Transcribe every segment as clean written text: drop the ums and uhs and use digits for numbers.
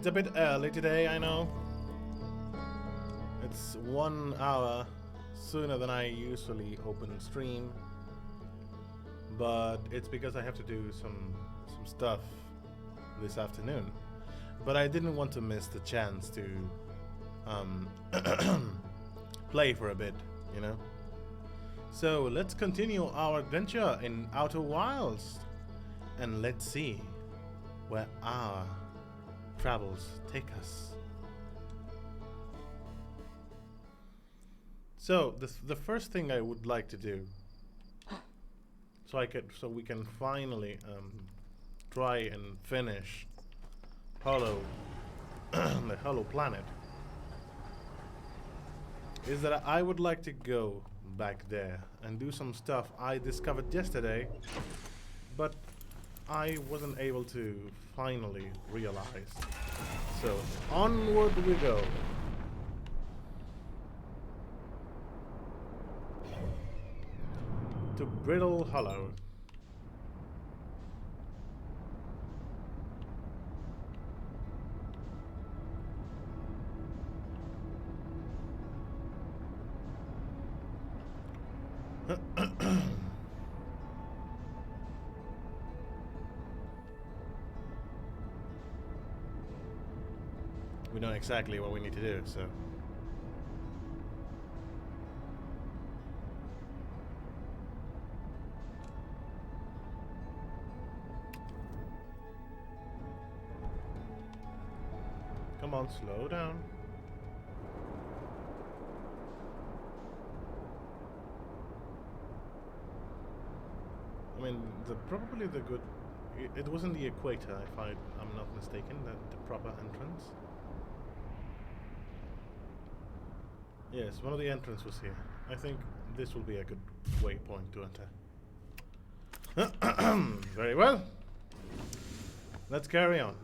It's a bit early today, I know. It's 1 hour sooner than I usually open stream. But it's because I have to do some stuff this afternoon. But I didn't want to miss the chance to play for a bit, you know? So let's continue our adventure in Outer Wilds. And let's see where our travels take us. So the first thing I would like to do, so we can finally try and finish the Hollow Planet, is that I would like to go back there and do some stuff I discovered yesterday, but I wasn't able to finally realize. So onward we go. To Brittle Hollow. We know exactly what we need to do, so. Come on, slow down. I mean, probably the good. It wasn't the equator, if I'm not mistaken, the proper entrance. Yes, one of the entrances was here. I think this will be a good waypoint to enter. Very well. Let's carry on.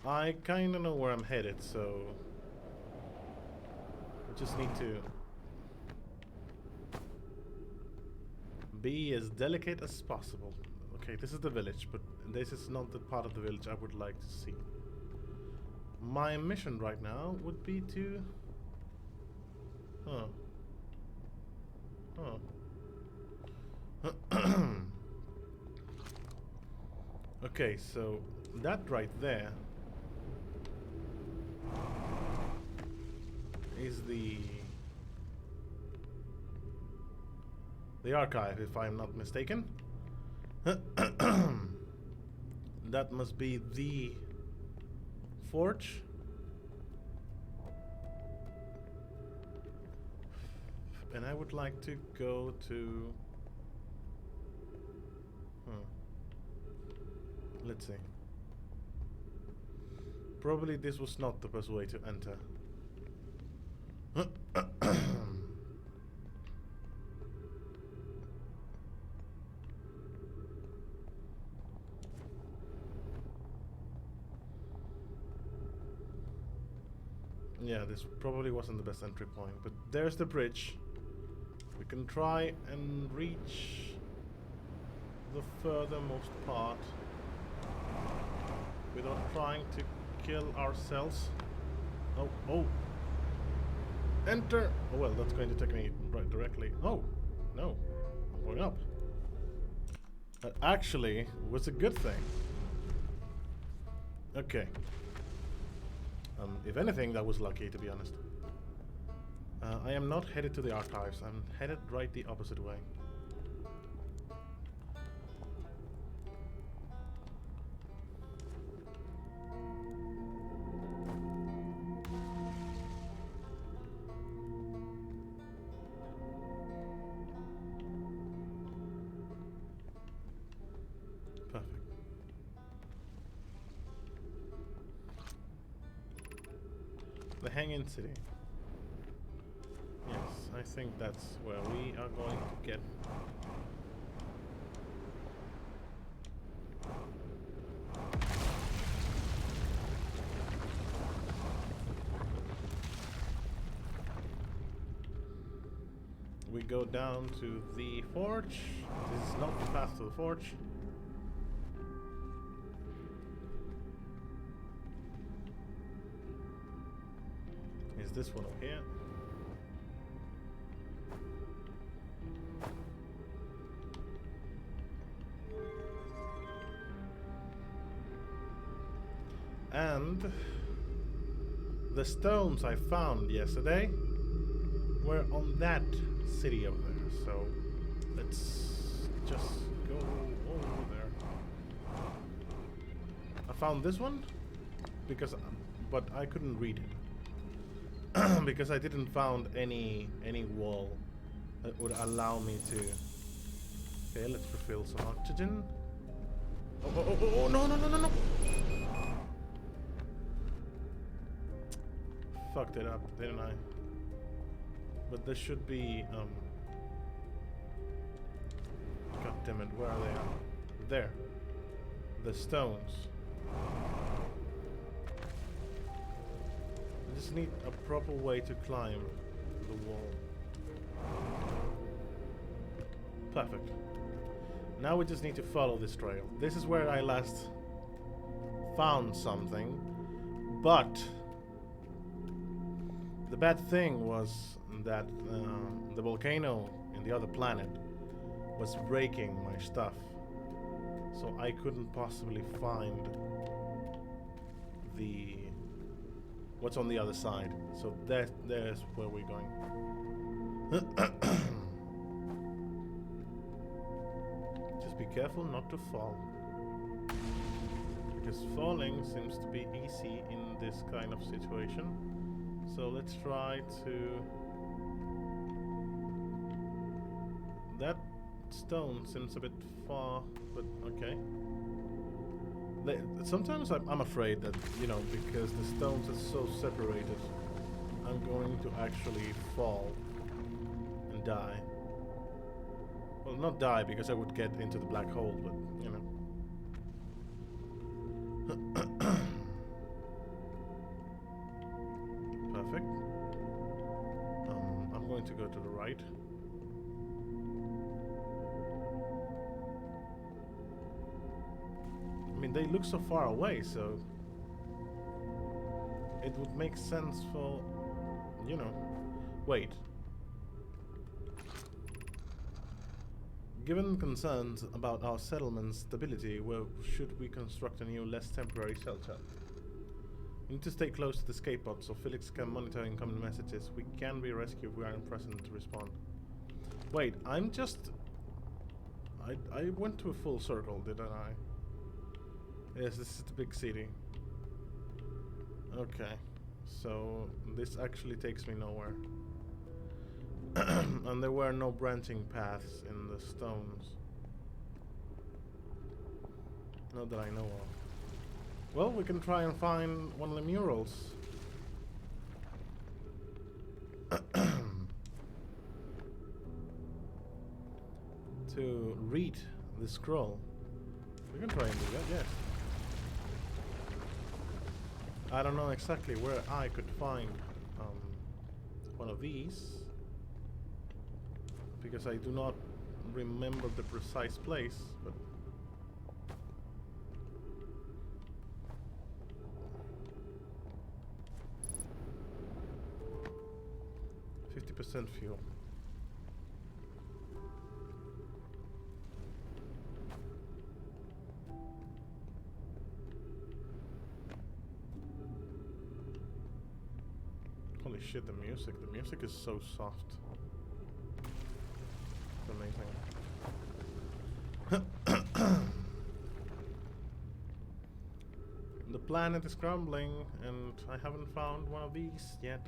I kinda know where I'm headed, so I just need to be as delicate as possible. Okay, this is the village, but this is not the part of the village I would like to see. My mission right now would be to... Okay, so that right there is the archive, if I'm not mistaken. That must be the forge. And I would like to go to... Let's see. Probably this was not the best way to enter. Yeah, this probably wasn't the best entry point, but there's the bridge. We can try and reach the furthermost part without trying to kill ourselves. Oh! Enter! Oh well, that's going to take me right directly. Oh, no, I'm going up. That actually was a good thing. Okay. If anything, that was lucky, to be honest. I am not headed to the archives. I'm headed right the opposite way. The Hanging City. Yes, I think that's where we are going to get. we go down to the forge. This is not the path to the forge. Is this one up here? And the stones I found yesterday were on that city over there. So let's just go over there. I found this one because, but I couldn't read it because I didn't found any wall that would allow me to. Okay, let's refill some oxygen. Oh, no. Fucked it up, didn't I? But there should be, God damn it, where are they at? There. The stones. I just need a proper way to climb the wall. Perfect. Now we just need to follow this trail. This is where I last found something, but the bad thing was that the volcano in the other planet was breaking my stuff, so I couldn't possibly find the what's on the other side. So there's where we're going. Just be careful not to fall, because falling seems to be easy in this kind of situation. So let's try to... That stone seems a bit far, but okay. Sometimes I'm afraid that, you know, because the stones are so separated, I'm going to actually fall and die. Well, not die because I would get into the black hole, but, you know. Perfect. I'm going to go to the right. I mean, they look so far away, so it would make sense for, you know, wait. Given concerns about our settlement's stability, where should we construct a new, less temporary shelter? We need to stay close to the escape pod so Felix can monitor incoming messages. We can be rescued if we aren't present to respond. Wait, I'm just... I went to a full circle, didn't I? Yes, this is the big city. Okay, so this actually takes me nowhere. And there were no branching paths in the stones. Not that I know of. Well, we can try and find one of the murals. To read the scroll. We can try and do that, yes. I don't know exactly where I could find one of these, because I do not remember the precise place, but 50% fuel. Holy shit, the music is so soft. It's amazing. The planet is crumbling and I haven't found one of these yet.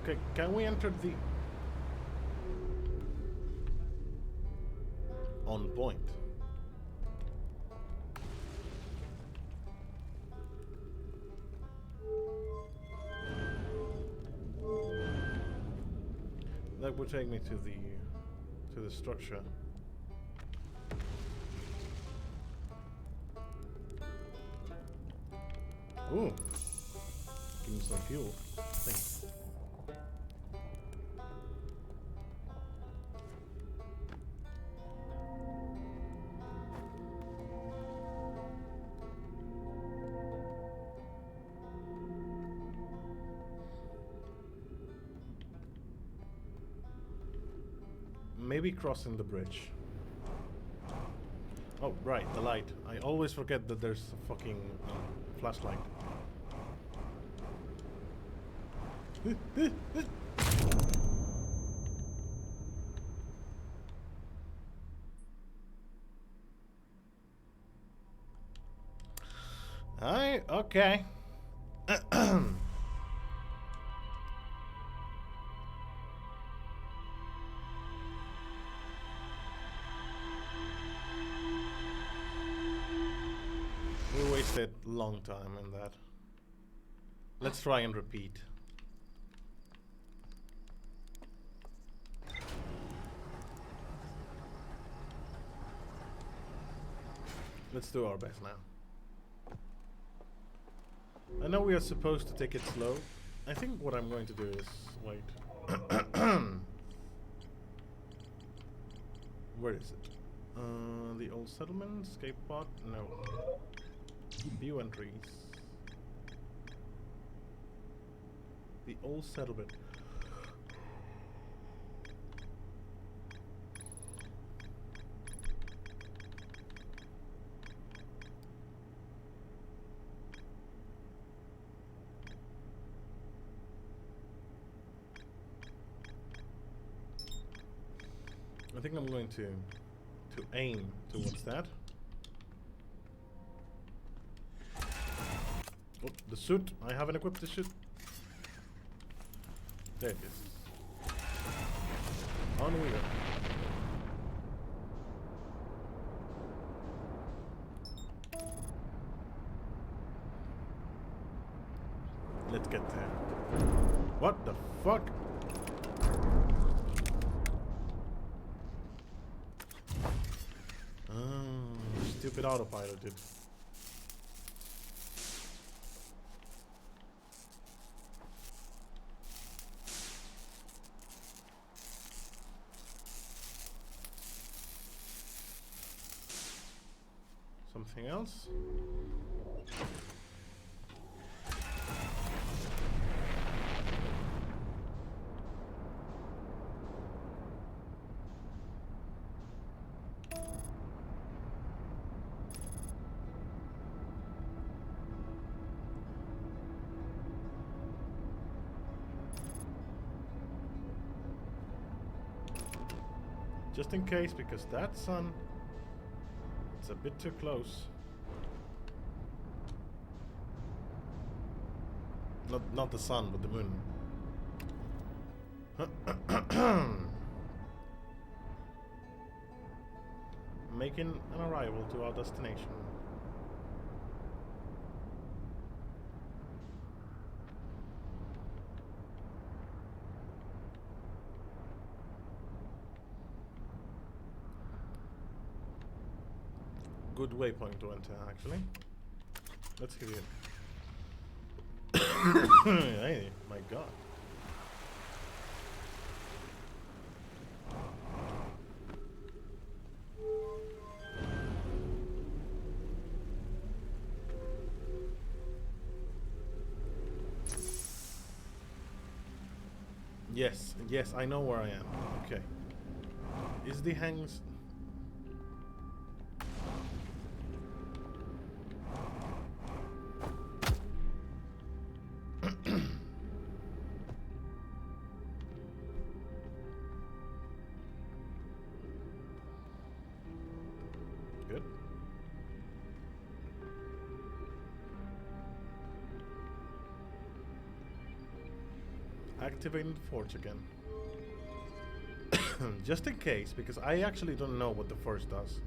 Okay, can we enter the... On point. That would take me to the structure. Ooh, give me some fuel. Thanks. Maybe crossing the bridge. Oh, right, the light. I always forget that there's a fucking flashlight. Aye, okay. We wasted a long time in that. Let's try and repeat. Let's do our best now. I know we are supposed to take it slow. I think what I'm going to do is wait. Where is it? The old settlement, escape pod? No. View entries. The old settlement. I think I'm going to aim towards that. Oh, the suit. I haven't equipped the suit. There it is. On we go. Let's get there. What the fuck? Stupid autopilot, dude. Something else? Just in case, because that sun, it's a bit too close. Not the sun, but the moon. Making an arrival to our destination. Good waypoint to enter, actually. Let's hit it. Hey, my god. Yes, yes, I know where I am. Okay. Is the hangs... Good. Activating the forge again. Just in case, because I actually don't know what the forge does.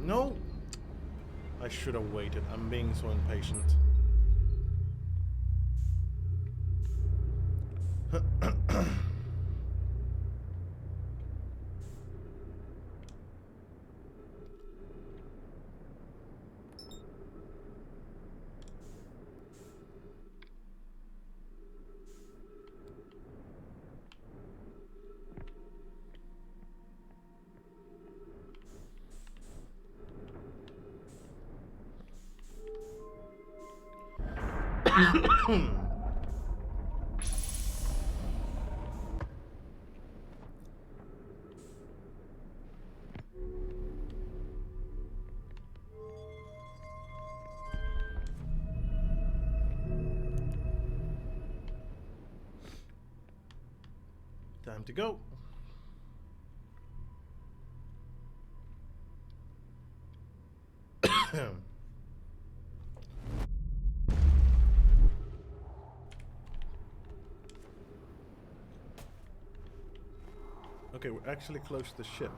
No! I should have waited. I'm being so impatient. Time to go. Okay, we're actually close to the ship.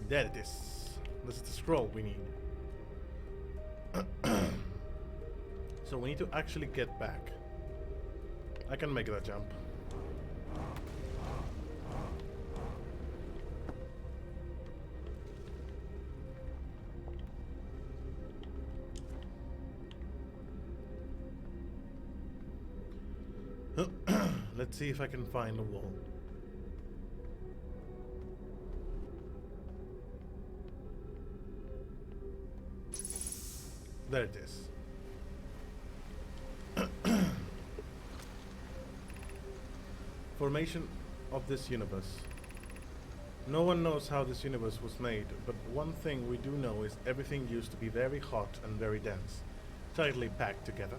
There it is. This is the scroll we need. So we need to actually get back. I can make that jump. Let's see if I can find a wall. There it is. Formation of this universe. No one knows how this universe was made, but one thing we do know is everything used to be very hot and very dense, tightly packed together.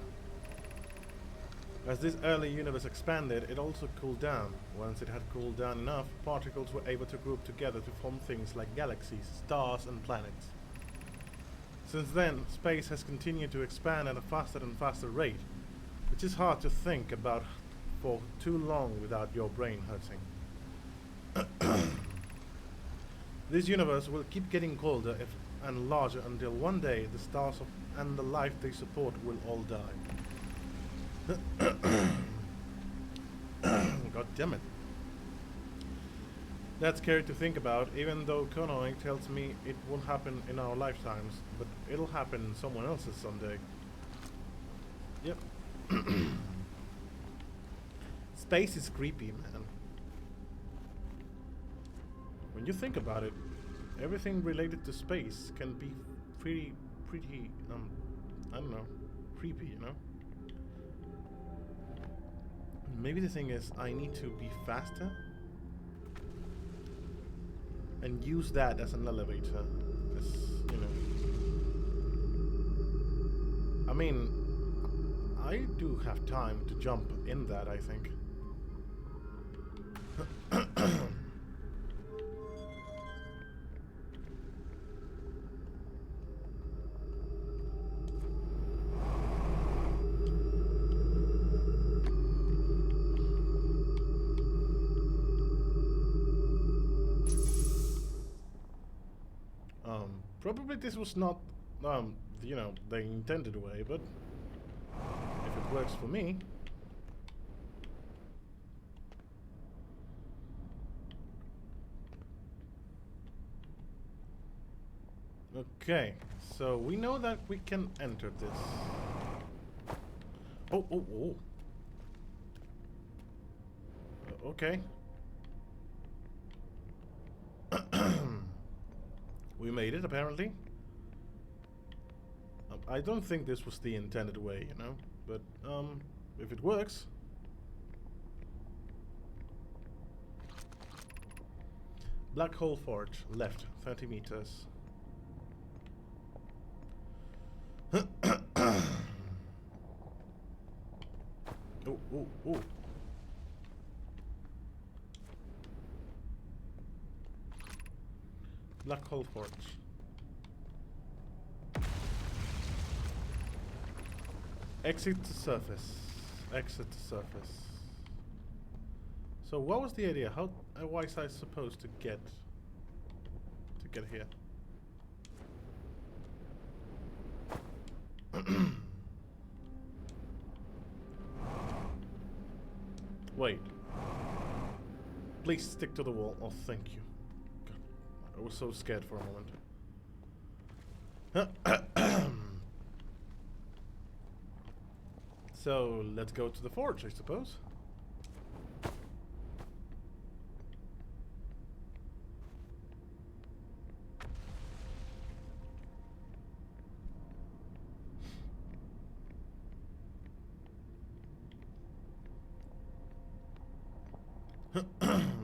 As this early universe expanded, it also cooled down. Once it had cooled down enough, particles were able to group together to form things like galaxies, stars, and planets. Since then, space has continued to expand at a faster and faster rate, which is hard to think about for too long without your brain hurting. This universe will keep getting colder and larger until one day the stars and the life they support will all die. God damn it. That's scary to think about, even though Konoi tells me it won't happen in our lifetimes, but it'll happen in someone else's someday. Yep. Space is creepy, man. When you think about it, everything related to space can be pretty, I don't know, creepy, you know? Maybe the thing is, I need to be faster and use that as an elevator, as, you know. I mean, I do have time to jump in that, I think. Probably this was not, you know, the intended way, but if it works for me. Okay, so we know that we can enter this. Oh, oh, oh. Okay. We made it, apparently. I don't think this was the intended way, you know, but if it works. Black hole forge, left, 30 meters. Oh, oh, oh. Black hole forge. Exit to surface. Exit to surface. So what was the idea? How was I supposed to get here? Wait. Please stick to the wall. Oh, thank you. God, I was so scared for a moment. So, let's go to the forge, I suppose.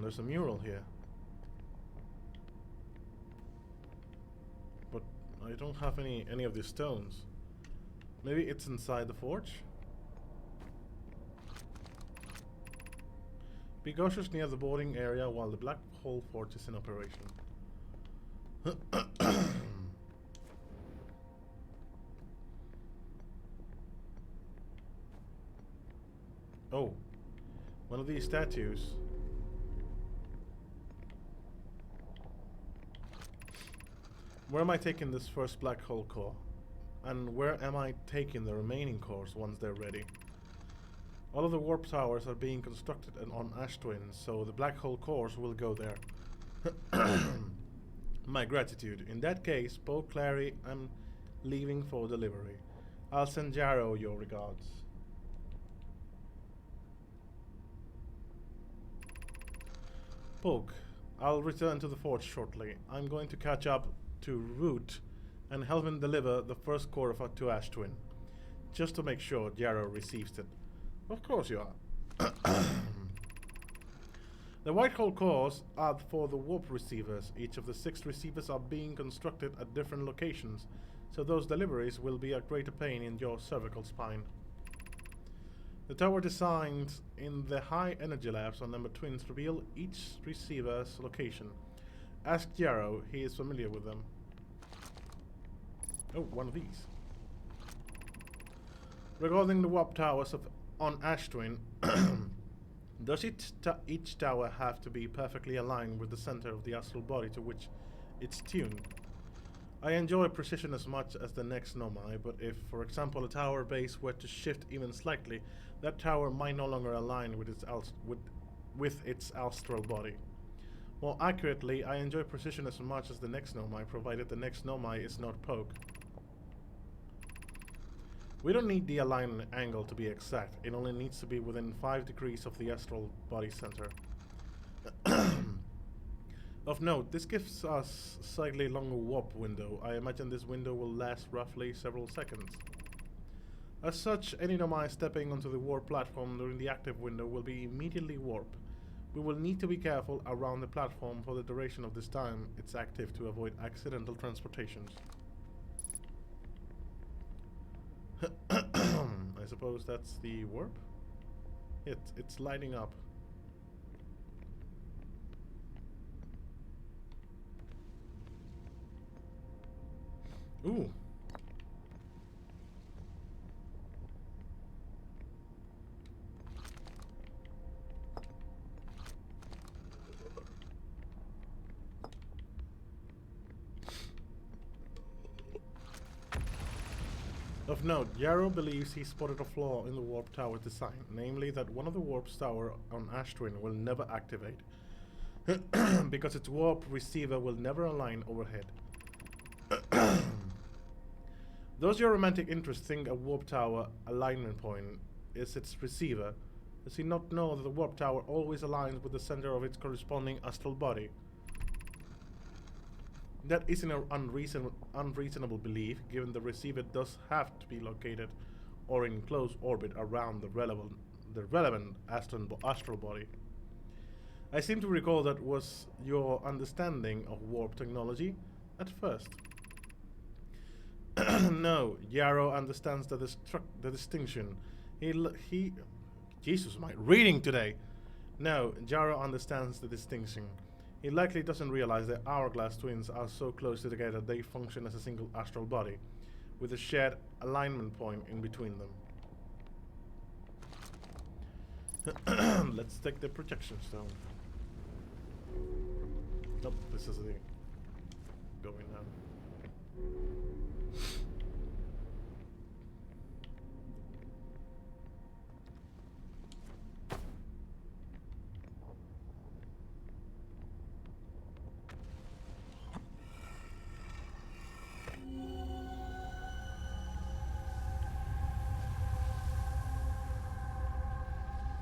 There's a mural here. But I don't have any of these stones. Maybe it's inside the forge? Be cautious near the boarding area while the black hole forge is in operation. Oh, one of these statues. Where am I taking this first black hole core? And where am I taking the remaining cores once they're ready? All of the warp towers are being constructed on ash twins, so the black hole cores will go there. My gratitude. In that case, Bo Clary, I'm leaving for delivery. I'll send Jarrow your regards. Poke, I'll return to the forge shortly. I'm going to catch up to Root and help him deliver the first core of our to ash twin, just to make sure Jarrow receives it. Of course you are. The white hole cores are for the warp receivers. Each of the 6 receivers are being constructed at different locations, so those deliveries will be a greater pain in your cervical spine. The tower designed in the high energy labs on number twins reveal each receiver's location. Ask Jarrow, he is familiar with them. Oh, one of these. Regarding the warp towers on Ash Twin, does each tower have to be perfectly aligned with the center of the astral body to which it's tuned? I enjoy precision as much as the next Nomai, but if, for example, a tower base were to shift even slightly, that tower might no longer align with its astral body. More accurately, I enjoy precision as much as the next Nomai, provided the next Nomai is not Poke. We don't need the alignment angle to be exact, it only needs to be within 5 degrees of the astral body center. Of note, this gives us slightly longer warp window. I imagine this window will last roughly several seconds. As such, any Nomai stepping onto the warp platform during the active window will be immediately warped. We will need to be careful around the platform for the duration of this time it's active to avoid accidental transportations. I suppose that's the warp? It's lighting up. Ooh. Of note, Jarrow believes he spotted a flaw in the warp tower design, namely that one of the warp towers on Ash Twin will never activate, because its warp receiver will never align overhead. Does your romantic interest think a warp tower alignment point is its receiver? Does he not know that the warp tower always aligns with the center of its corresponding astral body? That isn't an unreasonable belief, given the receiver does have to be located or in close orbit around the relevant astral body. I seem to recall that was your understanding of warp technology at first. No, Yarrow understands the distinction. He... Jesus, my reading today! No, Yarrow understands the distinction. He likely doesn't realize that hourglass twins are so close together they function as a single astral body, with a shared alignment point in between them. Let's take the projection stone. Nope, this is the going down.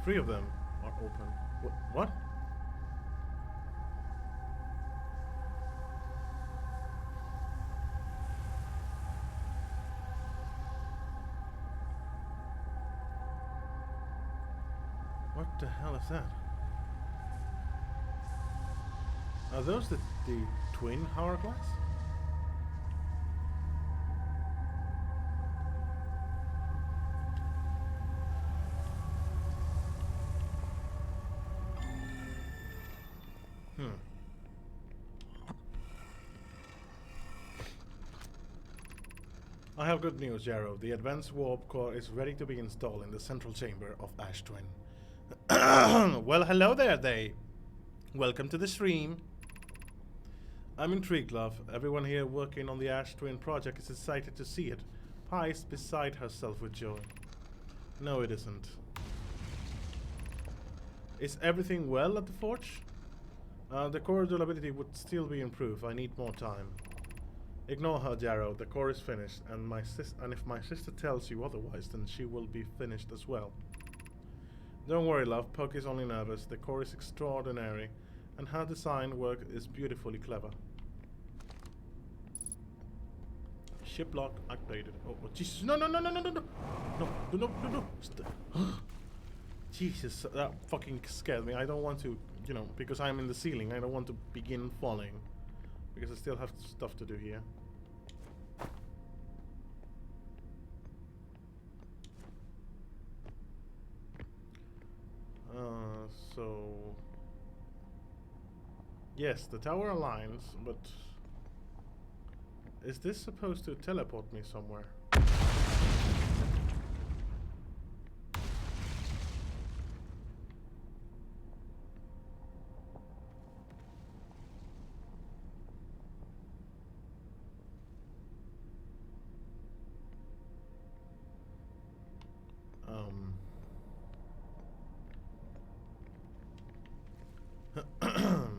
Three of them are open. What? What the hell is that? Are those the twin hourglass? I have good news, Yarrow. The advanced warp core is ready to be installed in the central chamber of Ash Twin. Well, hello there, they. Welcome to the stream. I'm intrigued, love. Everyone here working on the Ash Twin project is excited to see it. Pi is beside herself with joy. No, it isn't. Is everything well at the forge? The core durability would still be improved. I need more time. Ignore her, Yarrow. The core is finished, and if my sister tells you otherwise, then she will be finished as well. Don't worry, love. Poke is only nervous. The core is extraordinary, and her design work is beautifully clever. Ship lock activated. Oh, Jesus! No! No! No! No! No! No! No! No! No! No! No! Jesus, that fucking scared me. I don't want to, you know, because I'm in the ceiling. I don't want to begin falling. Because I still have stuff to do here. So... Yes, the tower aligns, but... Is this supposed to teleport me somewhere?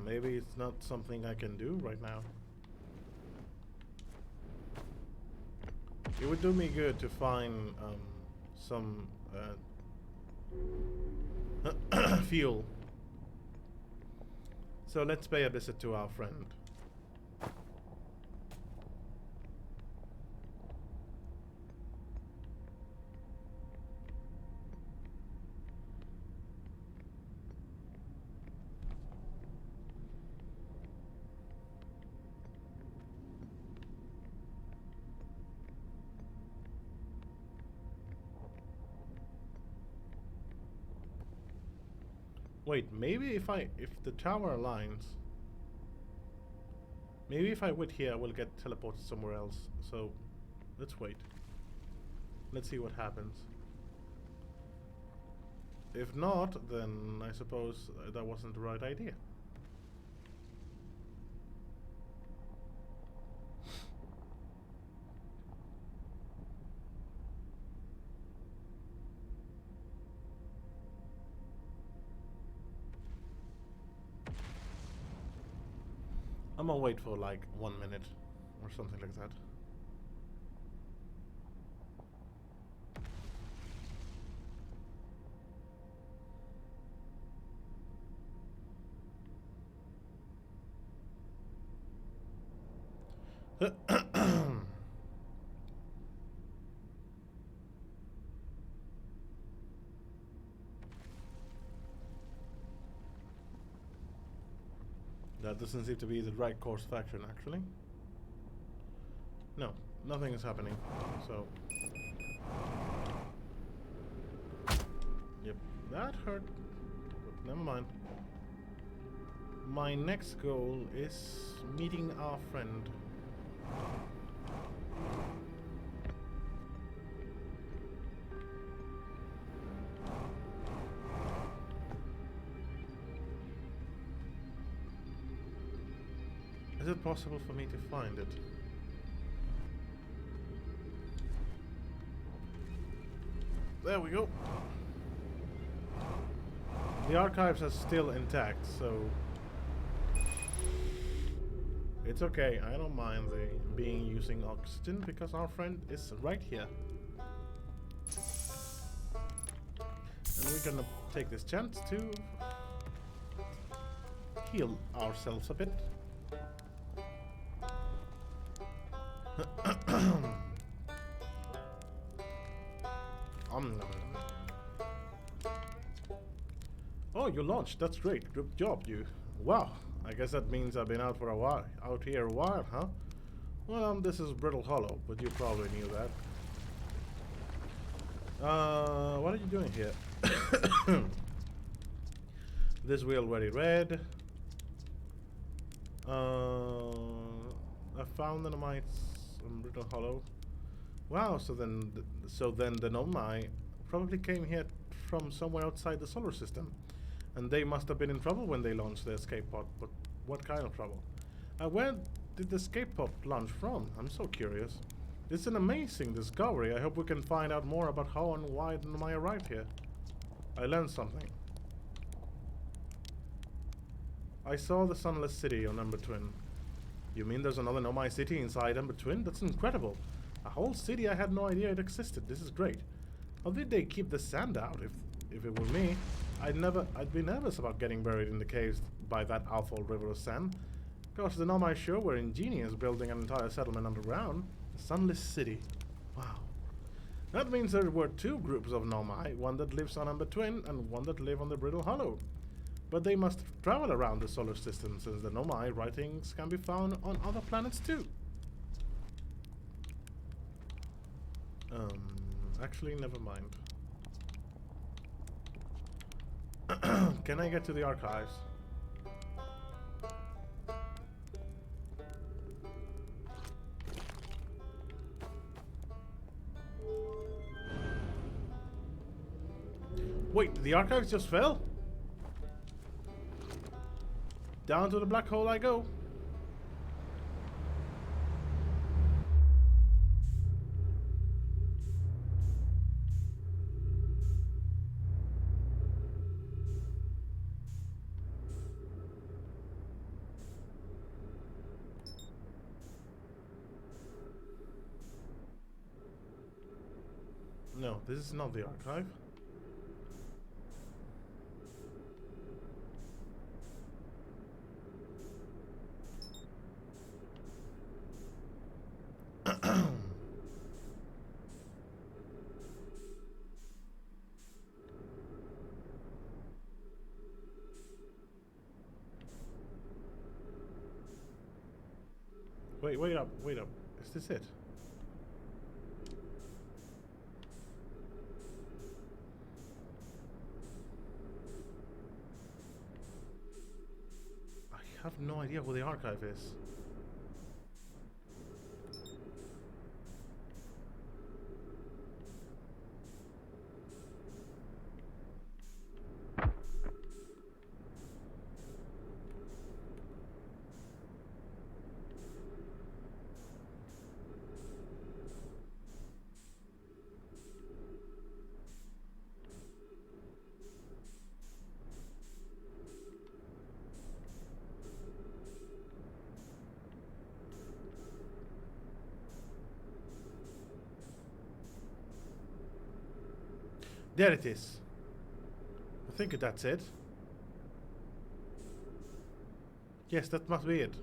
Maybe it's not something I can do right now. It would do me good to find some fuel. So let's pay a visit to our friend. Wait, maybe if the tower aligns, maybe if I wait here, I will get teleported somewhere else. So, let's wait. Let's see what happens. If not, then I suppose that wasn't the right idea. I'm gonna wait for like 1 minute or something like that. That doesn't seem to be the right course of action, actually. No, nothing is happening. So, yep, that hurt. But never mind. My next goal is meeting our friend. Is it possible for me to find it? There we go. The archives are still intact, so it's okay. I don't mind the being using oxygen because our friend is right here. And we're gonna take this chance to heal ourselves a bit. Oh, you launched. That's great. Good job, you. Wow. I guess that means I've been out for a while. Out here a while, huh? Well, this is Brittle Hollow, but you probably knew that. What are you doing here? This we already read. I found the Nomites in Brittle Hollow. Wow, so then the Nomai probably came here from somewhere outside the solar system. And they must have been in trouble when they launched the escape pod, but what kind of trouble? Where did the escape pod launch from? I'm so curious. It's an amazing discovery. I hope we can find out more about how and why Nomai arrived here. I learned something. I saw the sunless city on Ember Twin. You mean there's another Nomai city inside Ember Twin? That's incredible. A whole city I had no idea it existed. This is great. How did they keep the sand out? If it were me, I'd be nervous about getting buried in the caves by that awful river of sand. Gosh, the Nomai sure were ingenious building an entire settlement underground. The sunless city. Wow. That means there were two groups of Nomai, one that lives on Ember Twin and one that live on the Brittle Hollow. But they must travel around the solar system since the Nomai writings can be found on other planets too. Actually, never mind. Can I get to the archives? Wait, the archives just fell? Down to the black hole I go. No, this is not the archive. Wait up. Is this it? I have no idea where the archive is. There it is. I think that's it. Yes, that must be it.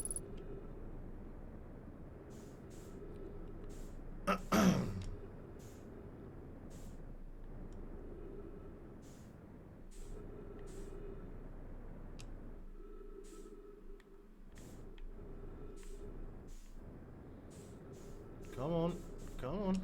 Come on, come on.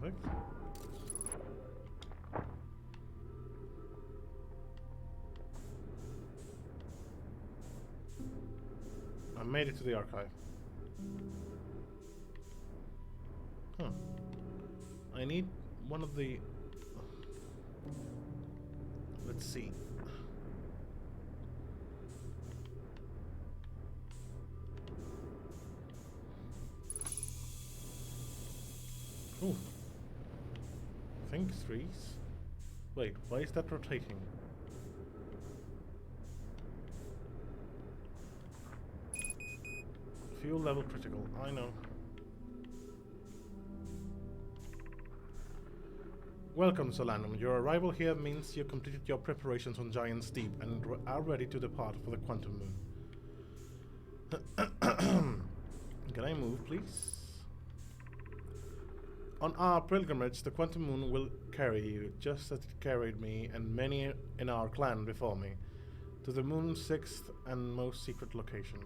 Perfect. I made it to the archive. Huh. I need one of the... Let's see. Ooh. I think 3s. Wait, why is that rotating? Fuel level critical, I know. Welcome, Solanum. Your arrival here means you completed your preparations on Giant's Deep and are ready to depart for the Quantum Moon. Can I move, please? On our pilgrimage, the Quantum Moon will carry you, just as it carried me and many in our clan before me, to the moon's 6th and most secret location.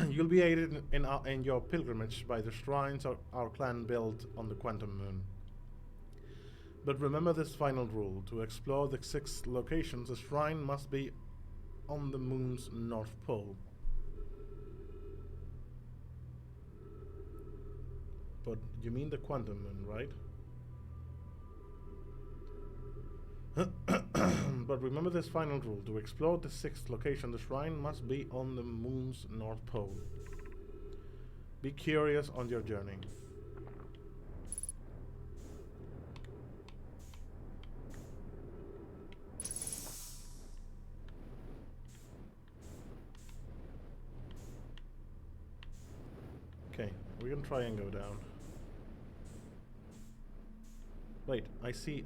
You'll be aided in your pilgrimage by the shrines our clan built on the Quantum Moon. But remember this final rule: to explore the 6 locations, the shrine must be on the moon's north pole. But you mean the Quantum Moon, right? But remember this final rule: to explore the 6th location, the shrine must be on the moon's north pole. Be curious on your journey. Okay, we're gonna try and go down. Wait, I see.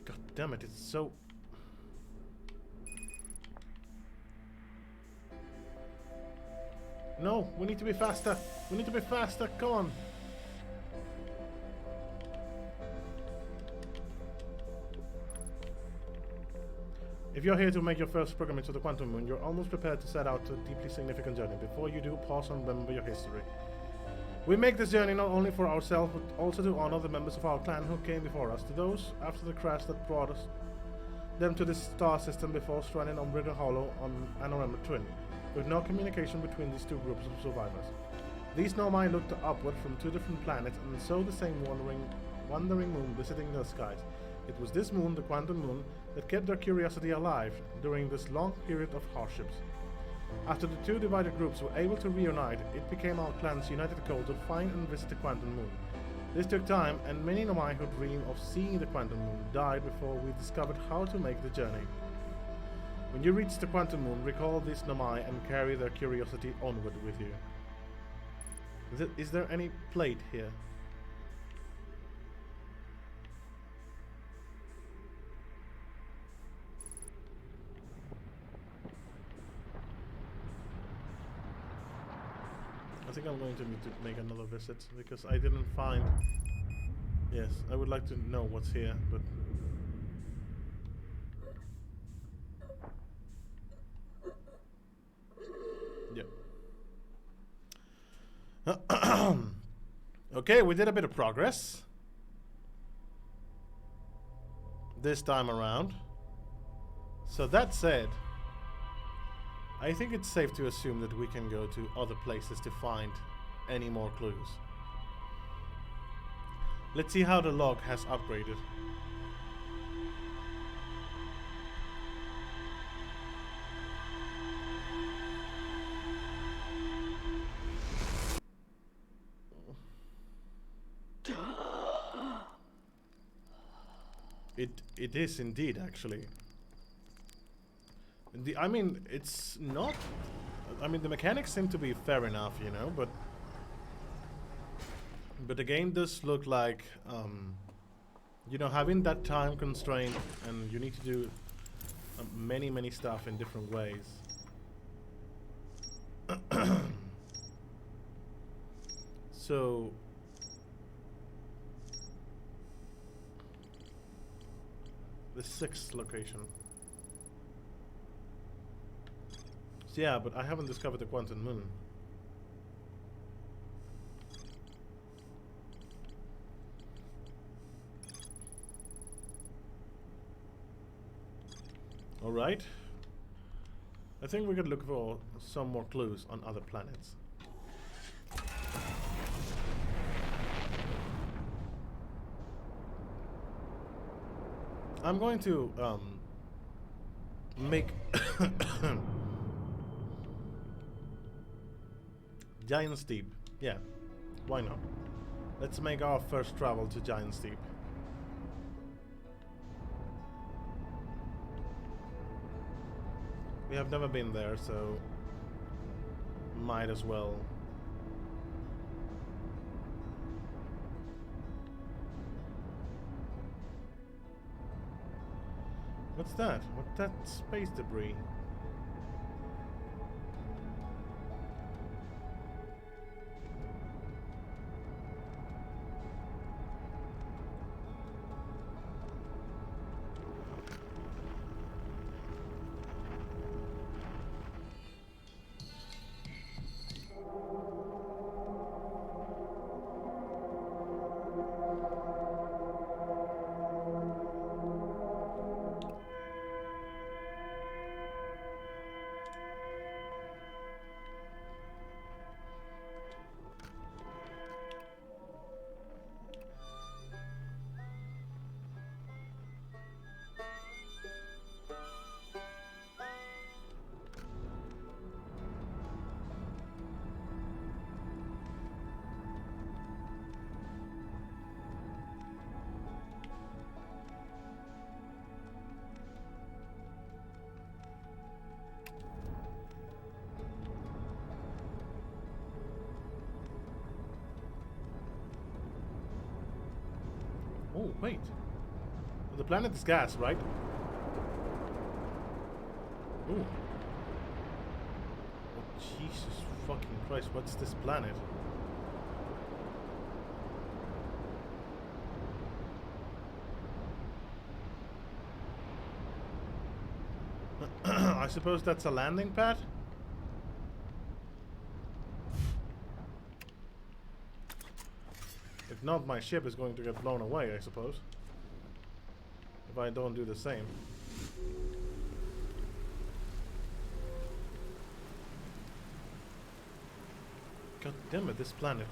God damn it, it's so... No, we need to be faster. We need to be faster, come on. If you're here to make your first pilgrimage to the Quantum Moon, you're almost prepared to set out a deeply significant journey. Before you do, pause and remember your history. We make this journey not only for ourselves, but also to honor the members of our clan who came before us, to those after the crash that brought them to this star system before stranded on Brittle Hollow on Anorama Twin, with no communication between these 2 groups of survivors. These Nomai looked upward from 2 different planets and saw the same wandering moon visiting their skies. It was this moon, the Quantum Moon, that kept their curiosity alive during this long period of hardships. After the 2 divided groups were able to reunite, it became our clan's united goal to find and visit the Quantum Moon. This took time, and many Nomai who dreamed of seeing the Quantum Moon died before we discovered how to make the journey. When you reach the Quantum Moon, recall these Nomai and carry their curiosity onward with you. Is there any plate here? I think I'm going to need to make another visit because I didn't find... Yes, I would like to know what's here, but... Yeah. Okay, we did a bit of progress this time around. So that said, I think it's safe to assume that we can go to other places to find any more clues. Let's see how the log has upgraded. It is indeed, actually. I mean, it's not... I mean, the mechanics seem to be fair enough, you know, but the game does look like, you know, having that time constraint and you need to do many stuff in different ways. So the 6th location. So yeah, but I haven't discovered the quantum moon. Alright. I think we could look for some more clues on other planets. I'm going to make Giant's Deep. Yeah, why not? Let's make our first travel to Giant's Deep. We have never been there, so might as well. What's that? What's that space debris? Oh, wait. The planet is gas, right? Ooh. Oh, Jesus fucking Christ, what's this planet? I suppose that's a landing pad? If not, my ship is going to get blown away, I suppose. If I don't do the same. God damn it, this planet.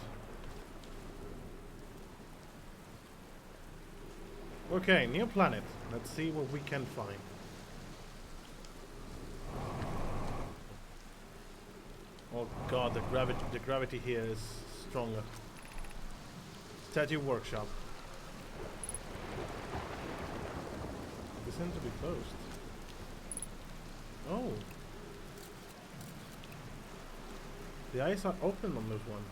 Okay, new planet. Let's see what we can find. Oh god, the gravity here is stronger. Statue workshop. They seem to be closed. Oh. The eyes are open on this one.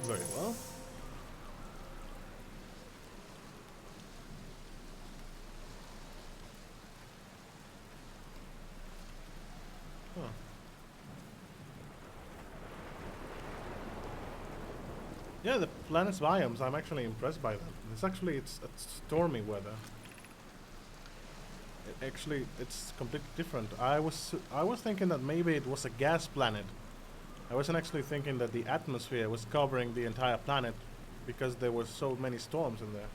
Very well. Huh. Yeah, the planet's biomes, I'm actually impressed by them. It's stormy weather. It's completely different. I was thinking that maybe it was a gas planet. I wasn't actually thinking that the atmosphere was covering the entire planet because there were so many storms in there.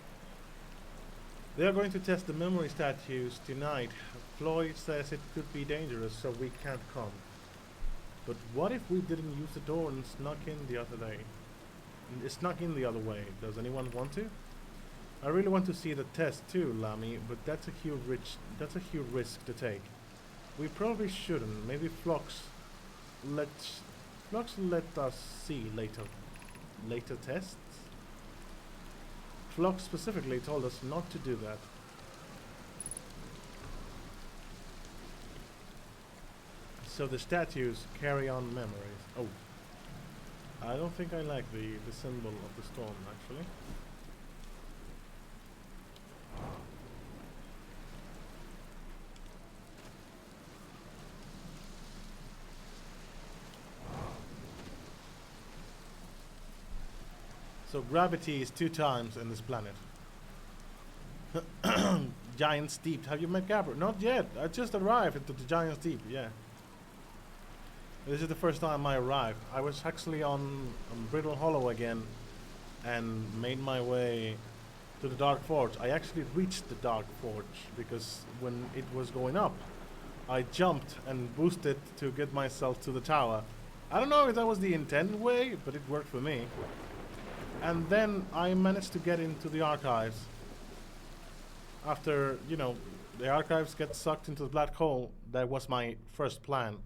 They are going to test the memory statues tonight. Floyd says it could be dangerous, so we can't come. But what if we didn't use the door and snuck in the other day? Snuck in the other way. Does anyone want to? I really want to see the test too, Lamy, but that's a huge risk to take. We probably shouldn't. Maybe Flux let us see later tests. Flock specifically told us not to do that. So the statues carry on memories. Oh. I don't think I like the symbol of the storm, actually. So gravity is 2 times in this planet. Giant's Deep. Have you met Gabriel? Not yet. I just arrived into the Giant's Deep. Yeah. This is the first time I arrived. I was actually on Brittle Hollow again and made my way to the Dark Forge. I actually reached the Dark Forge because when it was going up, I jumped and boosted to get myself to the tower. I don't know if that was the intended way, but it worked for me. And then I managed to get into the archives. After, you know, the archives get sucked into the black hole, that was my first plan.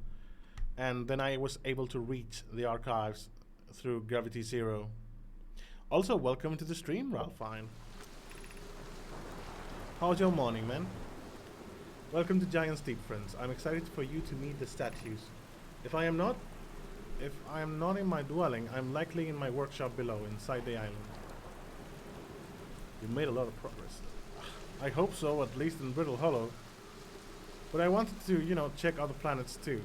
And then I was able to reach the archives through Gravity Zero. Also, welcome to the stream, Ralph Fine. How's your morning, man? Welcome to Giant's Deep, friends. I'm excited for you to meet the statues. If I am not in my dwelling, I'm likely in my workshop below, inside the island. You made a lot of progress. I hope so, at least in Brittle Hollow. But I wanted to, you know, check other planets too.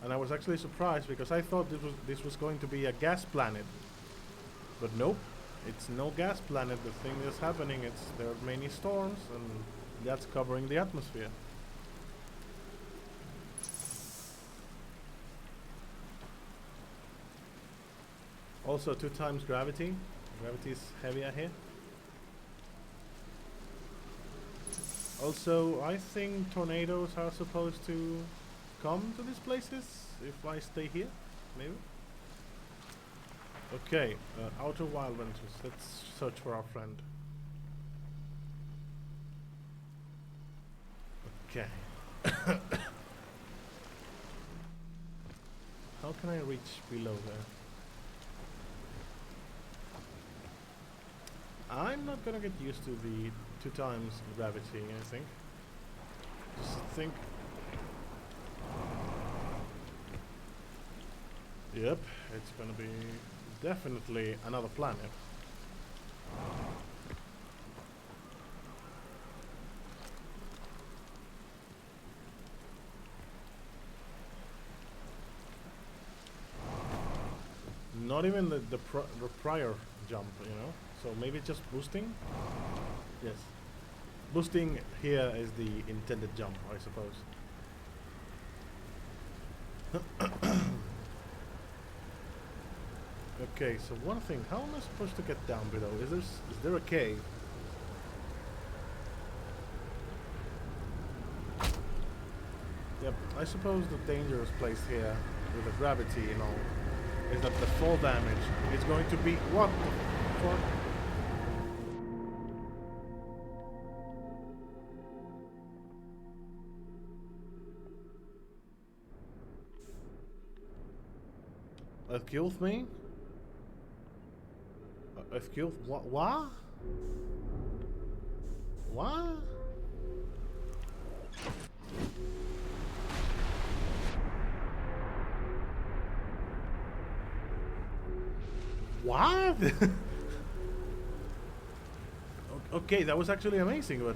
And I was actually surprised because I thought this was going to be a gas planet. But nope, it's no gas planet. The thing that's happening, there are many storms and that's covering the atmosphere. Also 2 times gravity. Gravity is heavier here. Also, I think tornadoes are supposed to come to these places if I stay here, maybe. Okay, Outer Wild Ventures. Let's search for our friend. Okay. How can I reach below there? I'm not gonna get used to the 2 times gravity, I think. Just think. Yep, it's gonna be definitely another planet. Not even the prior jump, you know? So maybe just boosting? Yes. Boosting here is the intended jump, I suppose. Okay, so one thing, how am I supposed to get down below? Is there a cave? Yep, I suppose the dangerous place here with the gravity and all is that the fall damage is going to be what the fuck? It killed me? It killed what? What? What? What? Okay, that was actually amazing, but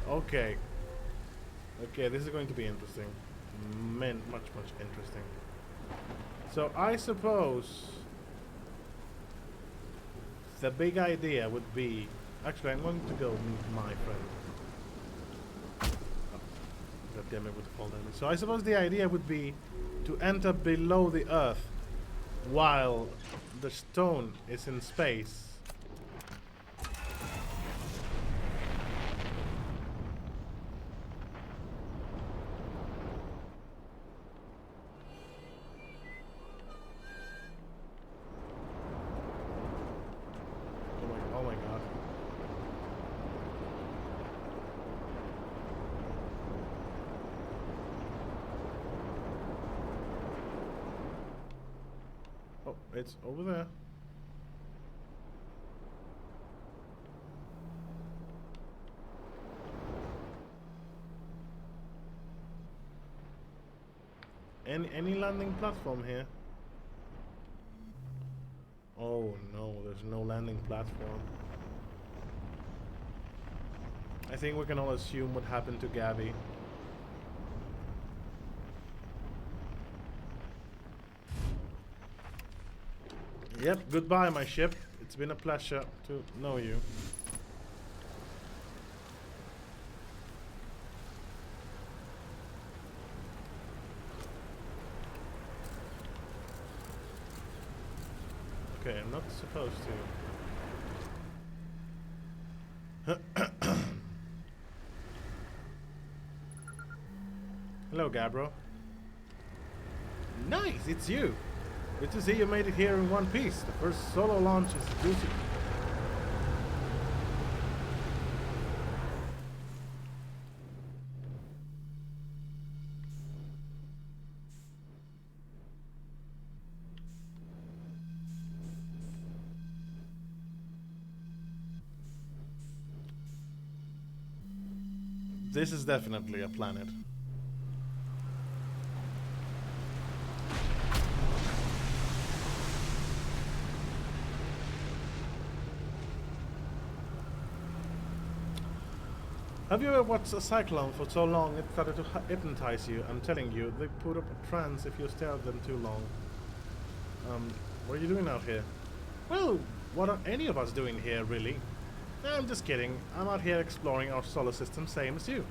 okay. Okay, this is going to be interesting. Much interesting. So I suppose the big idea would be... Actually, I'm going to go meet my friend. Oh, God damn it with the fall damage. So I suppose the idea would be to enter below the earth while the stone is in space. It's over there. Any landing platform here? Oh no, there's no landing platform. I think we can all assume what happened to Gabby. Yep, goodbye my ship. It's been a pleasure to know you. Okay, I'm not supposed to. Hello, Gabbro. Nice, it's you. Good to see you made it here in one piece. The first solo launch is juicy. This is definitely a planet. Have you ever watched a cyclone for so long it started to hypnotize you? I'm telling you, they put up a trance if you stare at them too long. What are you doing out here? Well, what are any of us doing here, really? I'm just kidding. I'm out here exploring our solar system, same as you.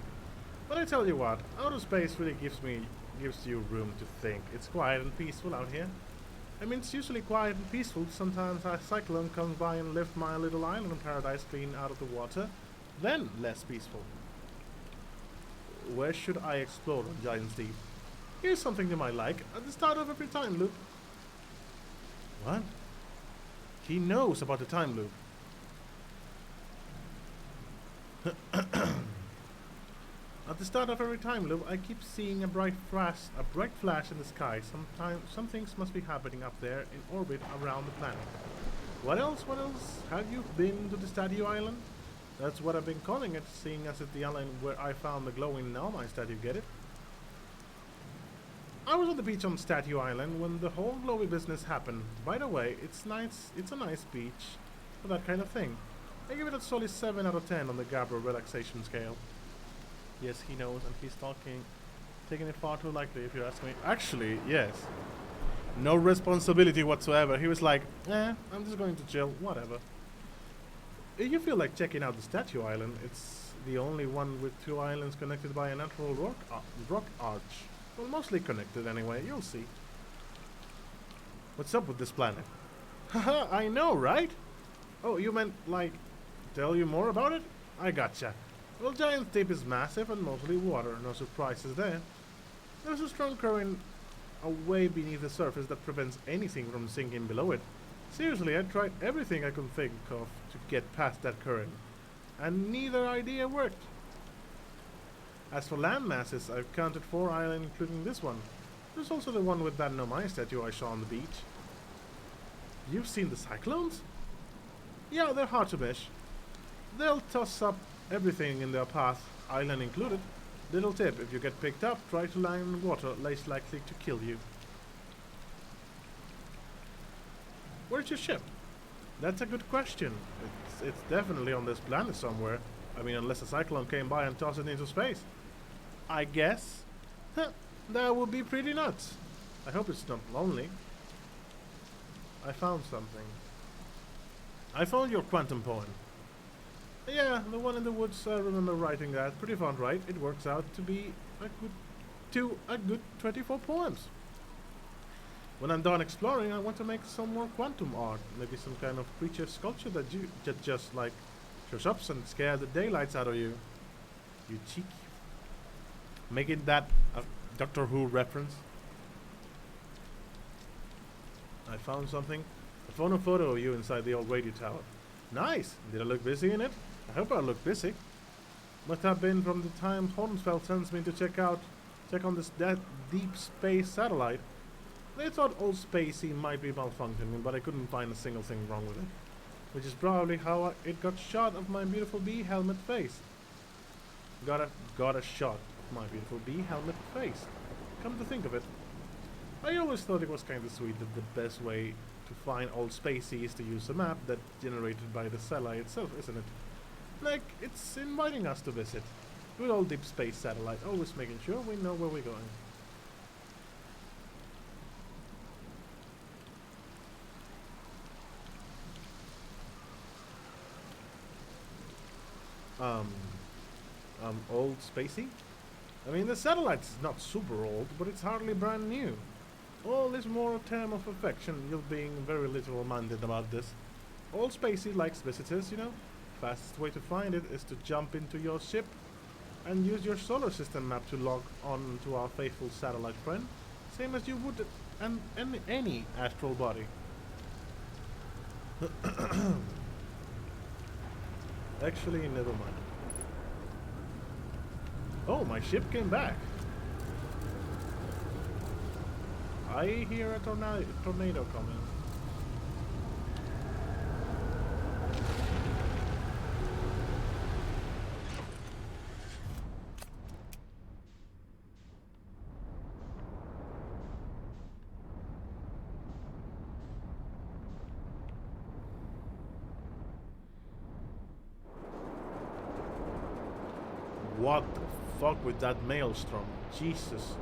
But I tell you what, outer space really gives you room to think. It's quiet and peaceful out here. I mean, it's usually quiet and peaceful. Sometimes a cyclone comes by and lifts my little island in paradise clean out of the water. Then less peaceful. Where should I explore on Giant's Deep? Here's something you might like at the start of every time loop. What? He knows about the time loop. At the start of every time loop, I keep seeing a bright flash in the sky. Some things must be happening up there in orbit around the planet. What else? Have you been to the Statue Island? That's what I've been calling it, seeing as it's the island where I found the glowing Naomai statue, get it? I was on the beach on Statue Island when the whole glowy business happened. By the way, it's a nice beach for that kind of thing. I give it a solid 7 out of 10 on the Gabber relaxation scale. Yes, he knows, and he's taking it far too lightly, if you ask me. Actually, yes. No responsibility whatsoever. He was like, I'm just going to chill, whatever. If you feel like checking out the Statue Island, it's the only one with 2 islands connected by a natural rock arch. Well, mostly connected anyway, you'll see. What's up with this planet? Haha, I know, right? Oh, you meant, like, tell you more about it? I gotcha. Well, Giant's Deep is massive and mostly water, no surprises there. There's a strong current away beneath the surface that prevents anything from sinking below it. Seriously, I tried everything I could think of to get past that current, and neither idea worked. As for land masses, I've counted 4 islands including this one. There's also the one with that Naomai statue I saw on the beach. You've seen the cyclones? Yeah, they're hard to miss. They'll toss up everything in their path, island included. Little tip, if you get picked up, try to land in water less likely to kill you. Where's your ship? That's a good question. It's definitely on this planet somewhere. I mean, unless a cyclone came by and tossed it into space. I guess. That would be pretty nuts. I hope it's not lonely. I found something. I found your quantum poem. Yeah, the one in the woods. I remember writing that. Pretty fun, right? It works out to be a good 24 poems. When I'm done exploring, I want to make some more quantum art. Maybe some kind of creature sculpture that just like shows up and scare the daylights out of you. You cheeky. Making that a Doctor Who reference. I found something. I found a photo of you inside the old radio tower. Nice! Did I look busy in it? I hope I look busy. Must have been from the time Hornsfeld sends me to check on this deep space satellite. They thought Old Spacey might be malfunctioning, but I couldn't find a single thing wrong with it. Which is probably how it got shot of my beautiful bee helmet face. Got a shot of my beautiful bee helmet face. Come to think of it. I always thought it was kinda sweet that the best way to find Old Spacey is to use a map that's generated by the satellite itself, isn't it? Like, it's inviting us to visit. Good old deep space satellite, always making sure we know where we're going. Old Spacey? I mean, the satellite's not super old, but it's hardly brand new. All this more a term of affection, you're being very literal-minded about this. Old Spacey likes visitors, you know. Fastest way to find it is to jump into your ship and use your solar system map to log on to our faithful satellite friend, same as you would any astral body. Actually, never mind. Oh, my ship came back. I hear a tornado coming. What the fuck with that maelstrom? Jesus.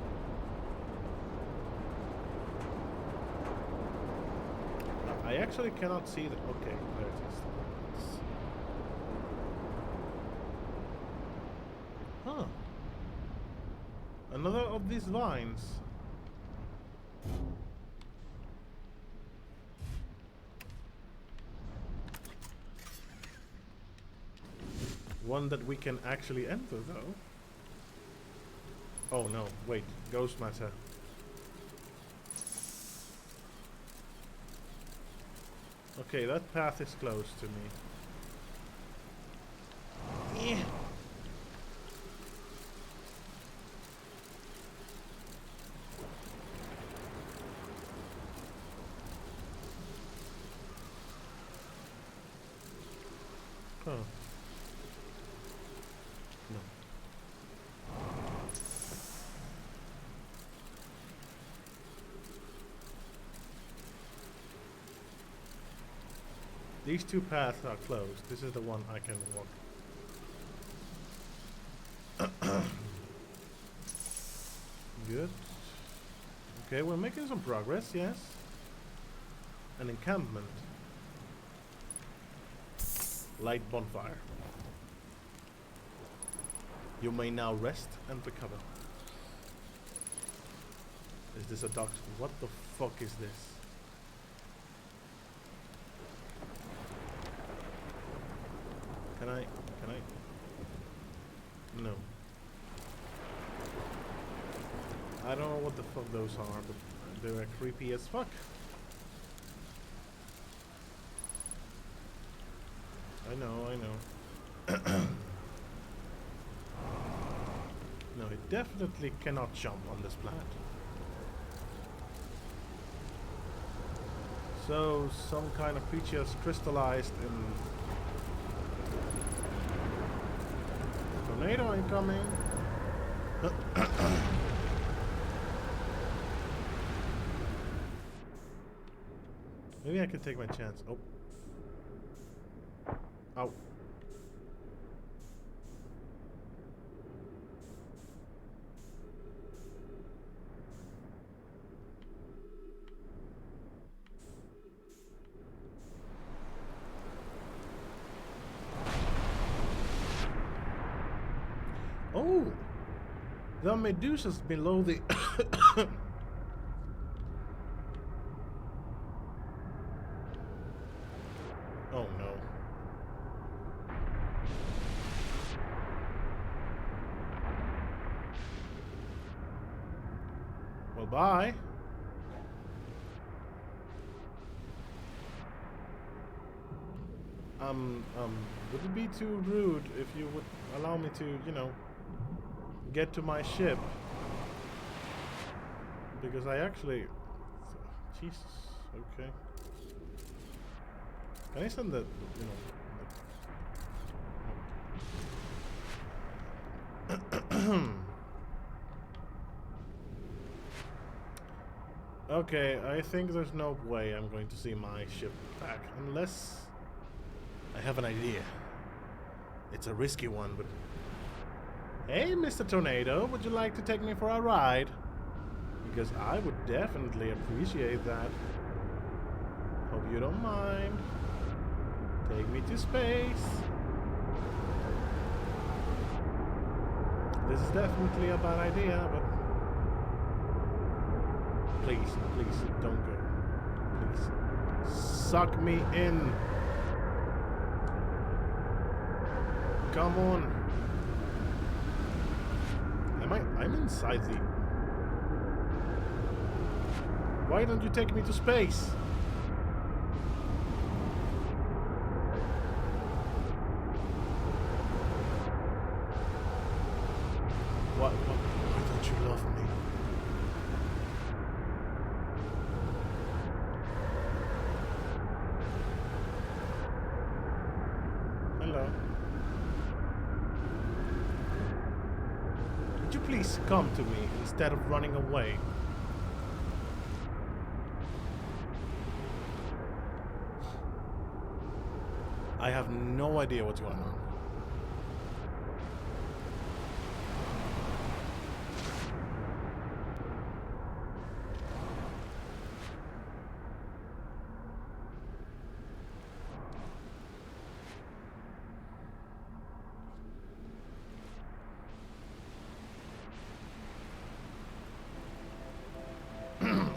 I actually cannot see the... Okay, there it is. Huh. Another of these vines. One that we can actually enter, though. Oh no, wait. Ghost matter. Okay, that path is close to me. Yeah. Huh. No. These two paths are closed. This is the one I can walk. Good. Okay, we're making some progress, yes. An encampment. Light bonfire. You may now rest and recover. Is this a doctor? What the fuck is this? Can I? No. I don't know what the fuck those are, but they're creepy as fuck. I know. No, it definitely cannot jump on this planet. So, some kind of creature has crystallized in... Tornado incoming! Maybe I can take my chance. Oh. Ow. Oh! The Medusas below the... Oh no. Well, bye. Would it be too rude if you would allow me to, you know, get to my ship? Because I actually Jesus. Okay. Can I send that? Okay, I think there's no way I'm going to see my ship back unless I have an idea. It's a risky one, but hey, Mr. Tornado, would you like to take me for a ride? Because I would definitely appreciate that. Hope you don't mind. Take me to space. This is definitely a bad idea, but please, please, don't go. Please. Suck me in. Come on. I'm inside the... Why don't you take me to space? Why don't you love me? Hello. Would you please come to me instead of running away? I have no idea what's going on.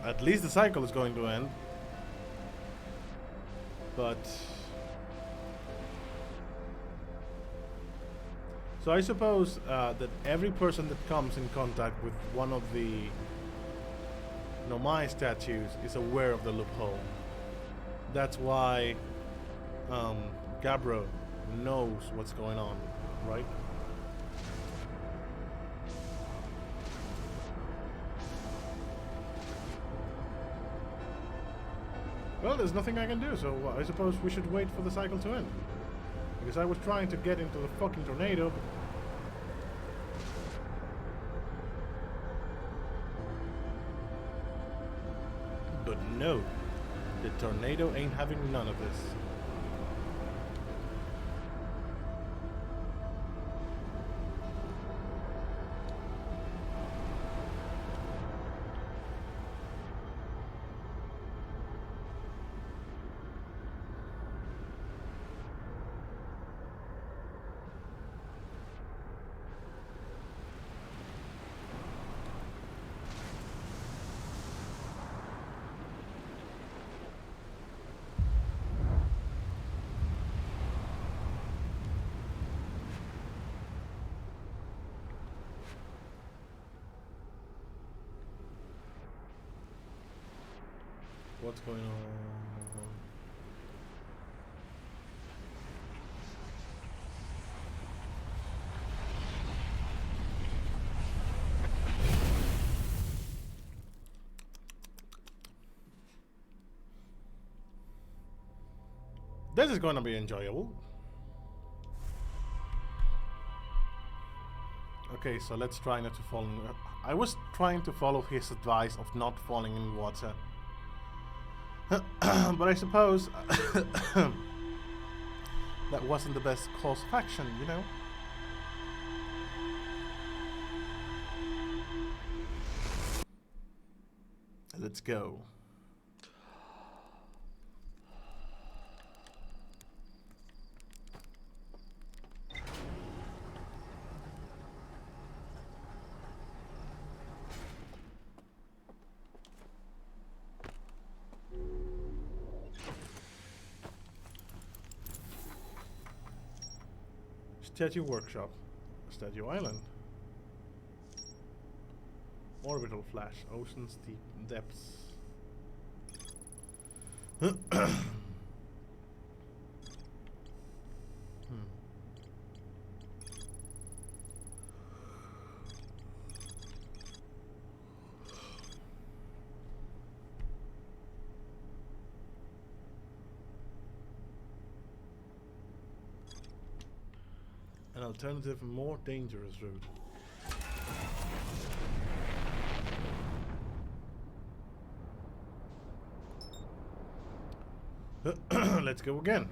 At least the cycle is going to end. But... So I suppose that every person that comes in contact with one of the my statues is aware of the loophole. That's why Gabbro knows what's going on, right? Well, there's nothing I can do, so I suppose we should wait for the cycle to end. Because I was trying to get into the fucking tornado. But no, the tornado ain't having none of this. What's going on? This is going to be enjoyable. Okay, so let's try not to fall in... I was trying to follow his advice of not falling in water. But I suppose that wasn't the best course of action, you know? Let's go. Statue Workshop, Statue Island, Orbital Flash, Ocean's Deep Depths. An alternative, more dangerous route. Let's go again.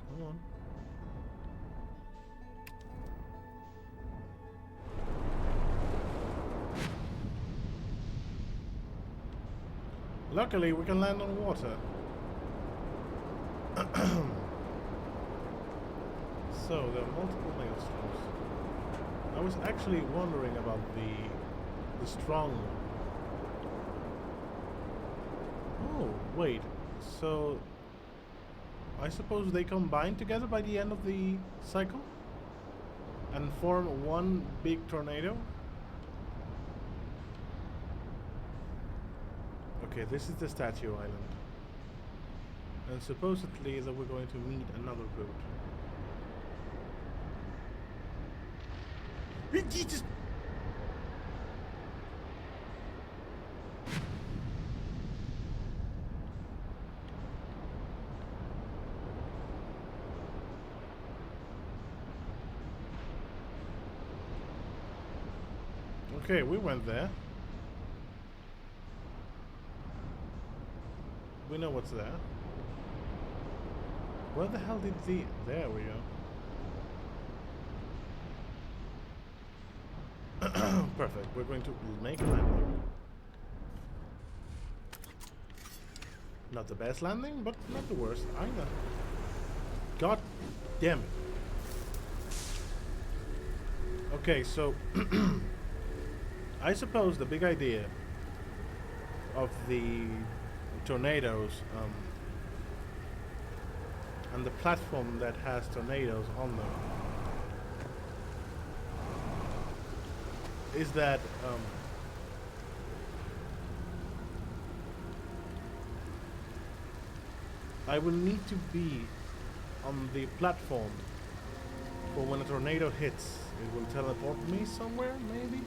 Come on. Luckily, we can land on water. So, there are multiple maelstroms. I was actually wondering about the strong... Oh, wait. So, I suppose they combine together by the end of the cycle? And form one big tornado? Okay, this is the Statue Island. And supposedly that we're going to meet another route. Jesus! Okay, we went there. We know what's there. Where the hell did the... There we go. Perfect. We're going to make a landing. Not the best landing, but not the worst either. God damn it. Okay, so... I suppose the big idea of the tornadoes and the platform that has tornadoes on them is that I will need to be on the platform for when a tornado hits. It will teleport me somewhere, maybe?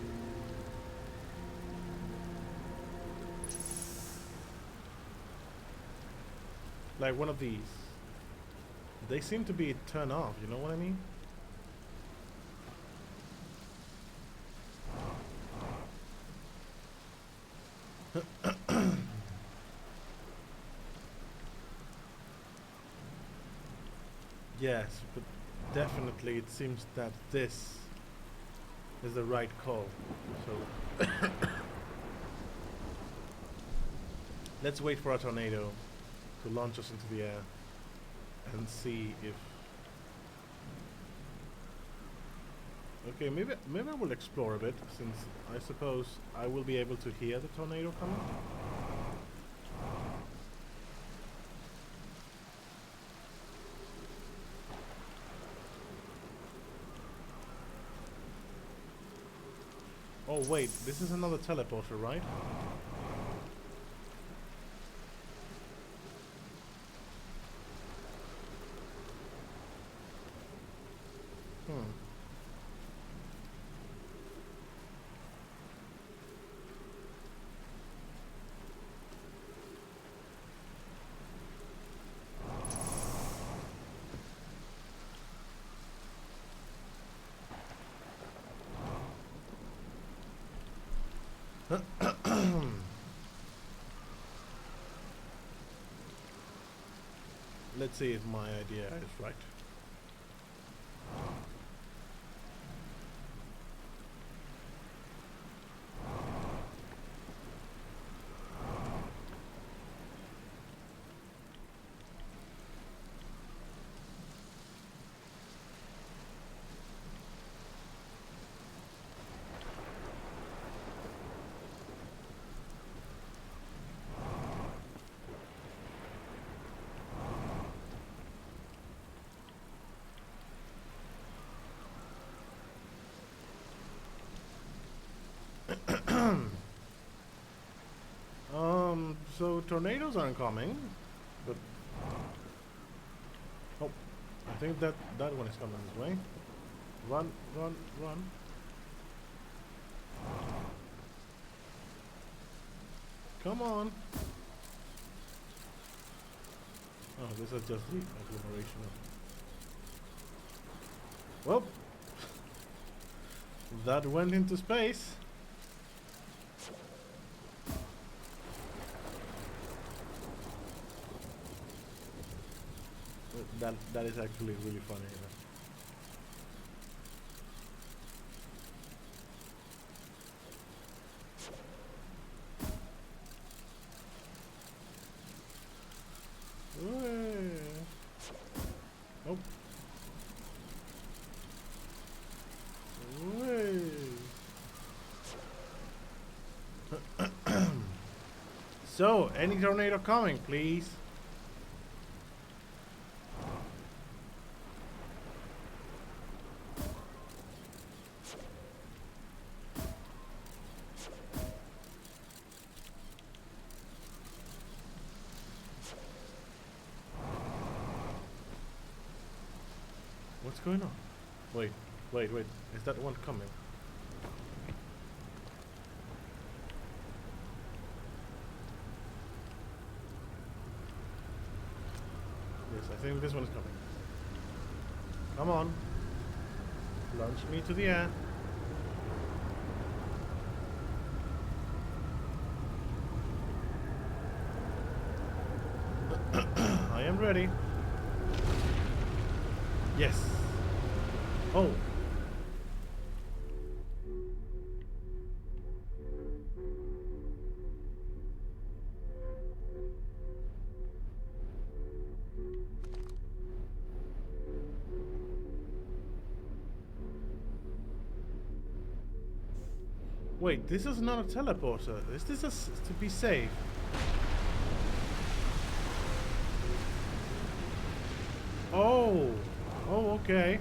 Like one of these. They seem to be turned off, you know what I mean? Yes, but definitely it seems that this is the right call. So let's wait for a tornado to launch us into the air and see if... Okay, maybe I will explore a bit, since I suppose I will be able to hear the tornado coming. Oh wait, this is another teleporter, right? Let's see if my idea is right. tornadoes aren't coming, but oh, I think that one is coming this way. Run, run, run! Come on! Oh, this is just the agglomeration. Well, that went into space. That is actually really funny. Oh. So, any tornado coming, please? What's going on? Wait. Is that one coming? Yes, I think this one is coming. Come on. Launch me to the air. I am ready. Yes. Oh. Wait, this is not a teleporter. Is this to be safe? Oh. Oh, okay.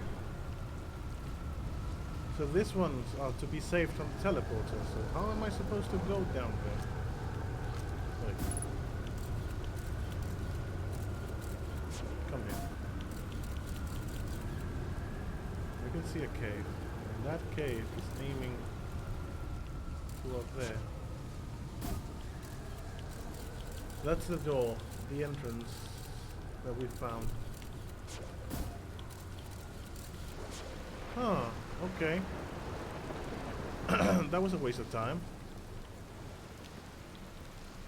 So this one's to be saved from the teleporter. So how am I supposed to go down there? Wait. Come here. We can see a cave. And that cave is aiming to up there. That's the door, the entrance that we found. Huh, okay. That was a waste of time.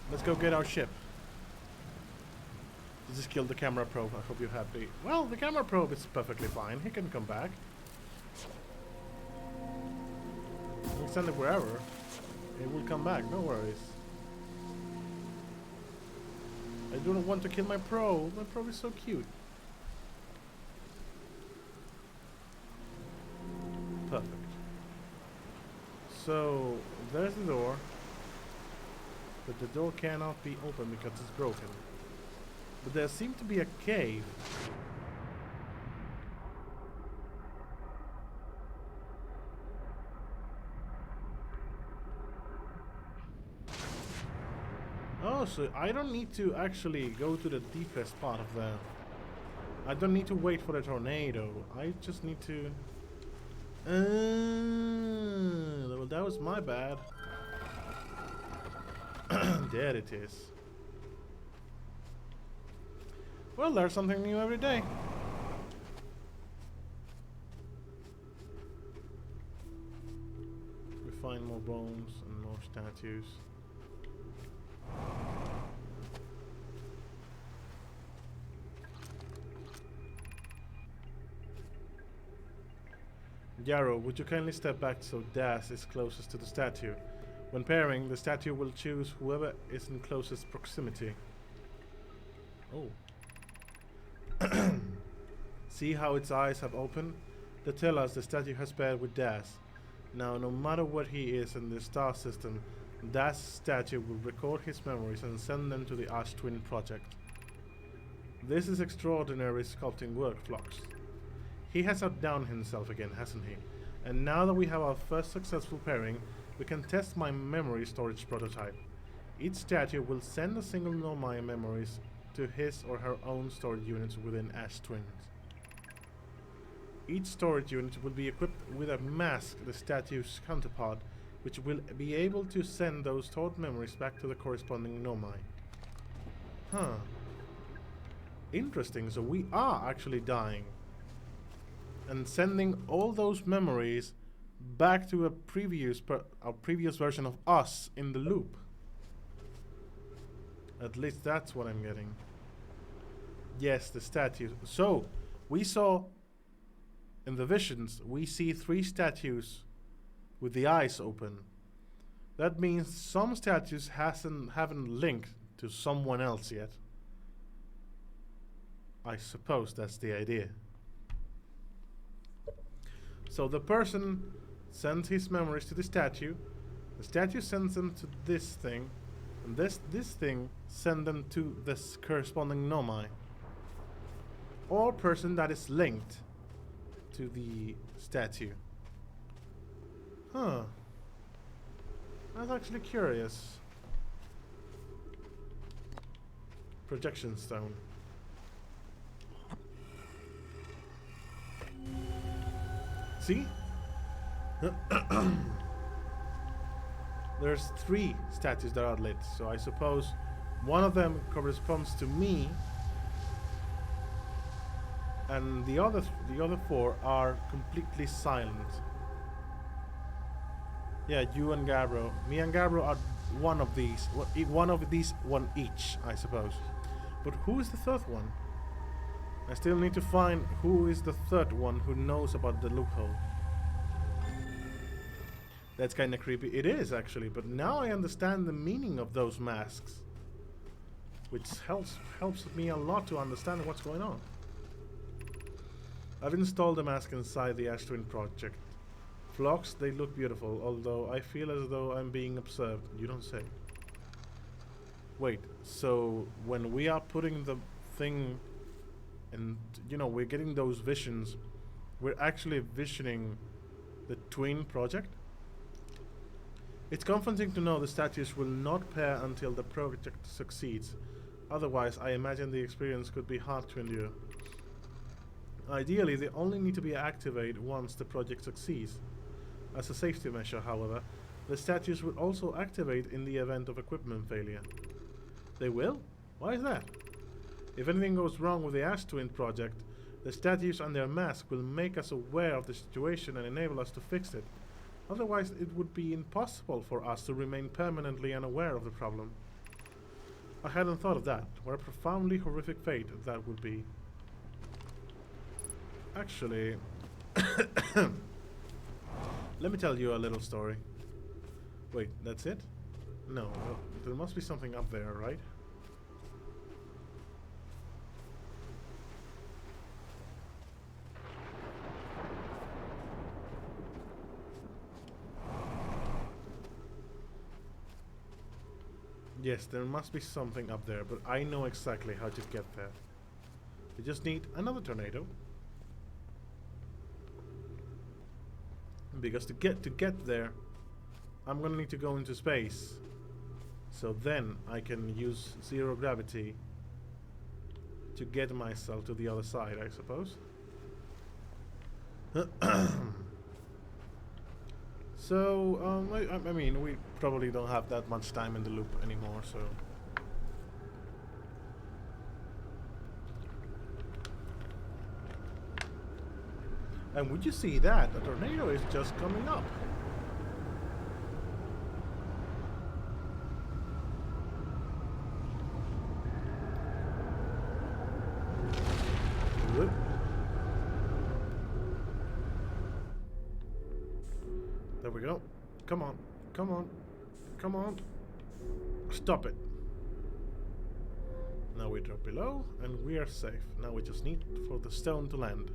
Let's go get our ship. You just killed the camera probe. I hope you're happy. Well, the camera probe is perfectly fine. He can come back. We'll send it wherever. It will come back, no worries. I do not want to kill my probe. My probe is so cute. Perfect. So, there's the door. But the door cannot be opened because it's broken. But there seems to be a cave. Oh, so I don't need to actually go to the deepest part of the... I don't need to wait for the tornado. I just need to... well, that was my bad. There it is. Well, there's something new every day. We find more bones and more statues. Yarrow, would you kindly step back so Das is closest to the statue? When pairing, the statue will choose whoever is in closest proximity. Oh. See how its eyes have opened? They tell us the statue has paired with Das. Now, no matter what he is in the star system, Das statue will record his memories and send them to the Ash Twin project. This is extraordinary sculpting work, Phlox. He has outdone himself again, hasn't he? And now that we have our first successful pairing, we can test my memory storage prototype. Each statue will send a single nomai memories to his or her own storage units within Ash Twins. Each storage unit will be equipped with a mask, the statue's counterpart, which will be able to send those stored memories back to the corresponding nomai. Huh. Interesting, so we are actually dying and sending all those memories back to a previous version of us in the loop. At least that's what I'm getting. Yes, the statues. So, we saw in the visions, we see 3 statues with the eyes open. That means some statues haven't linked to someone else yet. I suppose that's the idea. So the person sends his memories to the statue sends them to this thing, and this thing sends them to this corresponding nomai, or person that is linked to the statue. Huh. That's actually curious. Projection stone. See? There's 3 statues that are lit, so I suppose one of them corresponds to me, and the other 4 are completely silent. Yeah, you and Gabbro. Me and Gabbro are one of these. One each, I suppose. But who is the 3rd one? I still need to find who is the 3rd one who knows about the loophole. That's kind of creepy. It is, actually, but now I understand the meaning of those masks, which helps me a lot to understand what's going on. I've installed the mask inside the Ash Twin project. Flocks, they look beautiful, although I feel as though I'm being observed. You don't say. Wait, so when we are putting the thing and, you know, we're getting those visions, we're actually visioning the twin project? It's comforting to know the statues will not pair until the project succeeds. Otherwise, I imagine the experience could be hard to endure. Ideally, they only need to be activated once the project succeeds. As a safety measure, however, the statues will also activate in the event of equipment failure. They will? Why is that? If anything goes wrong with the Ash Twin project, the statues and their mask will make us aware of the situation and enable us to fix it. Otherwise, it would be impossible for us to remain permanently unaware of the problem. I hadn't thought of that. What a profoundly horrific fate that would be. Actually, let me tell you a little story. Wait, that's it? No, there must be something up there, right? Yes, there must be something up there, but I know exactly how to get there. We just need another tornado. Because to get there, I'm gonna need to go into space. So then I can use 0 gravity to get myself to the other side, I suppose. So, I mean, we probably don't have that much time in the loop anymore, so... And would you see that? A tornado is just coming up. Whoop. There we go. Come on. Come on. Come on. Stop it. Now we drop below and we are safe. Now we just need for the stone to land.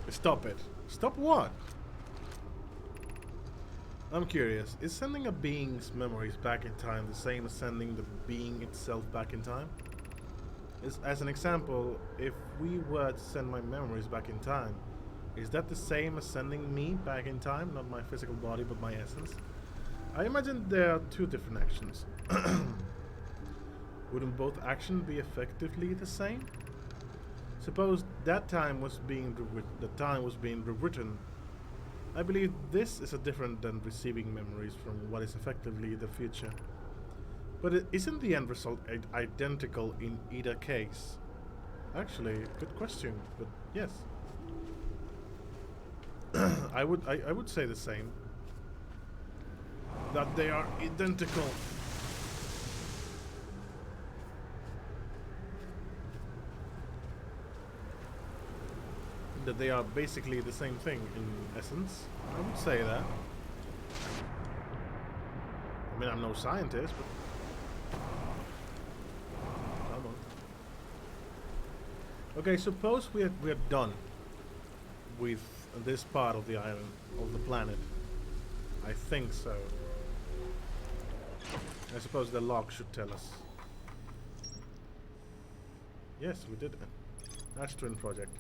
Stop it. Stop what? I'm curious, is sending a being's memories back in time the same as sending the being itself back in time? As an example, if we were to send my memories back in time, is that the same as sending me back in time? Not my physical body, but my essence? I imagine there are two different actions. Wouldn't both actions be effectively the same? Suppose that time was being rewritten. I believe this is a different than receiving memories from what is effectively the future. But isn't the end result identical in either case? Actually, good question, but yes. I would say the same. That they are identical. That they are basically the same thing in essence. I would say that. I mean, I'm no scientist, but come on. Okay, suppose we are done with this part of the island, of the planet. I think so. I suppose the log should tell us. Yes, we did. Astron project.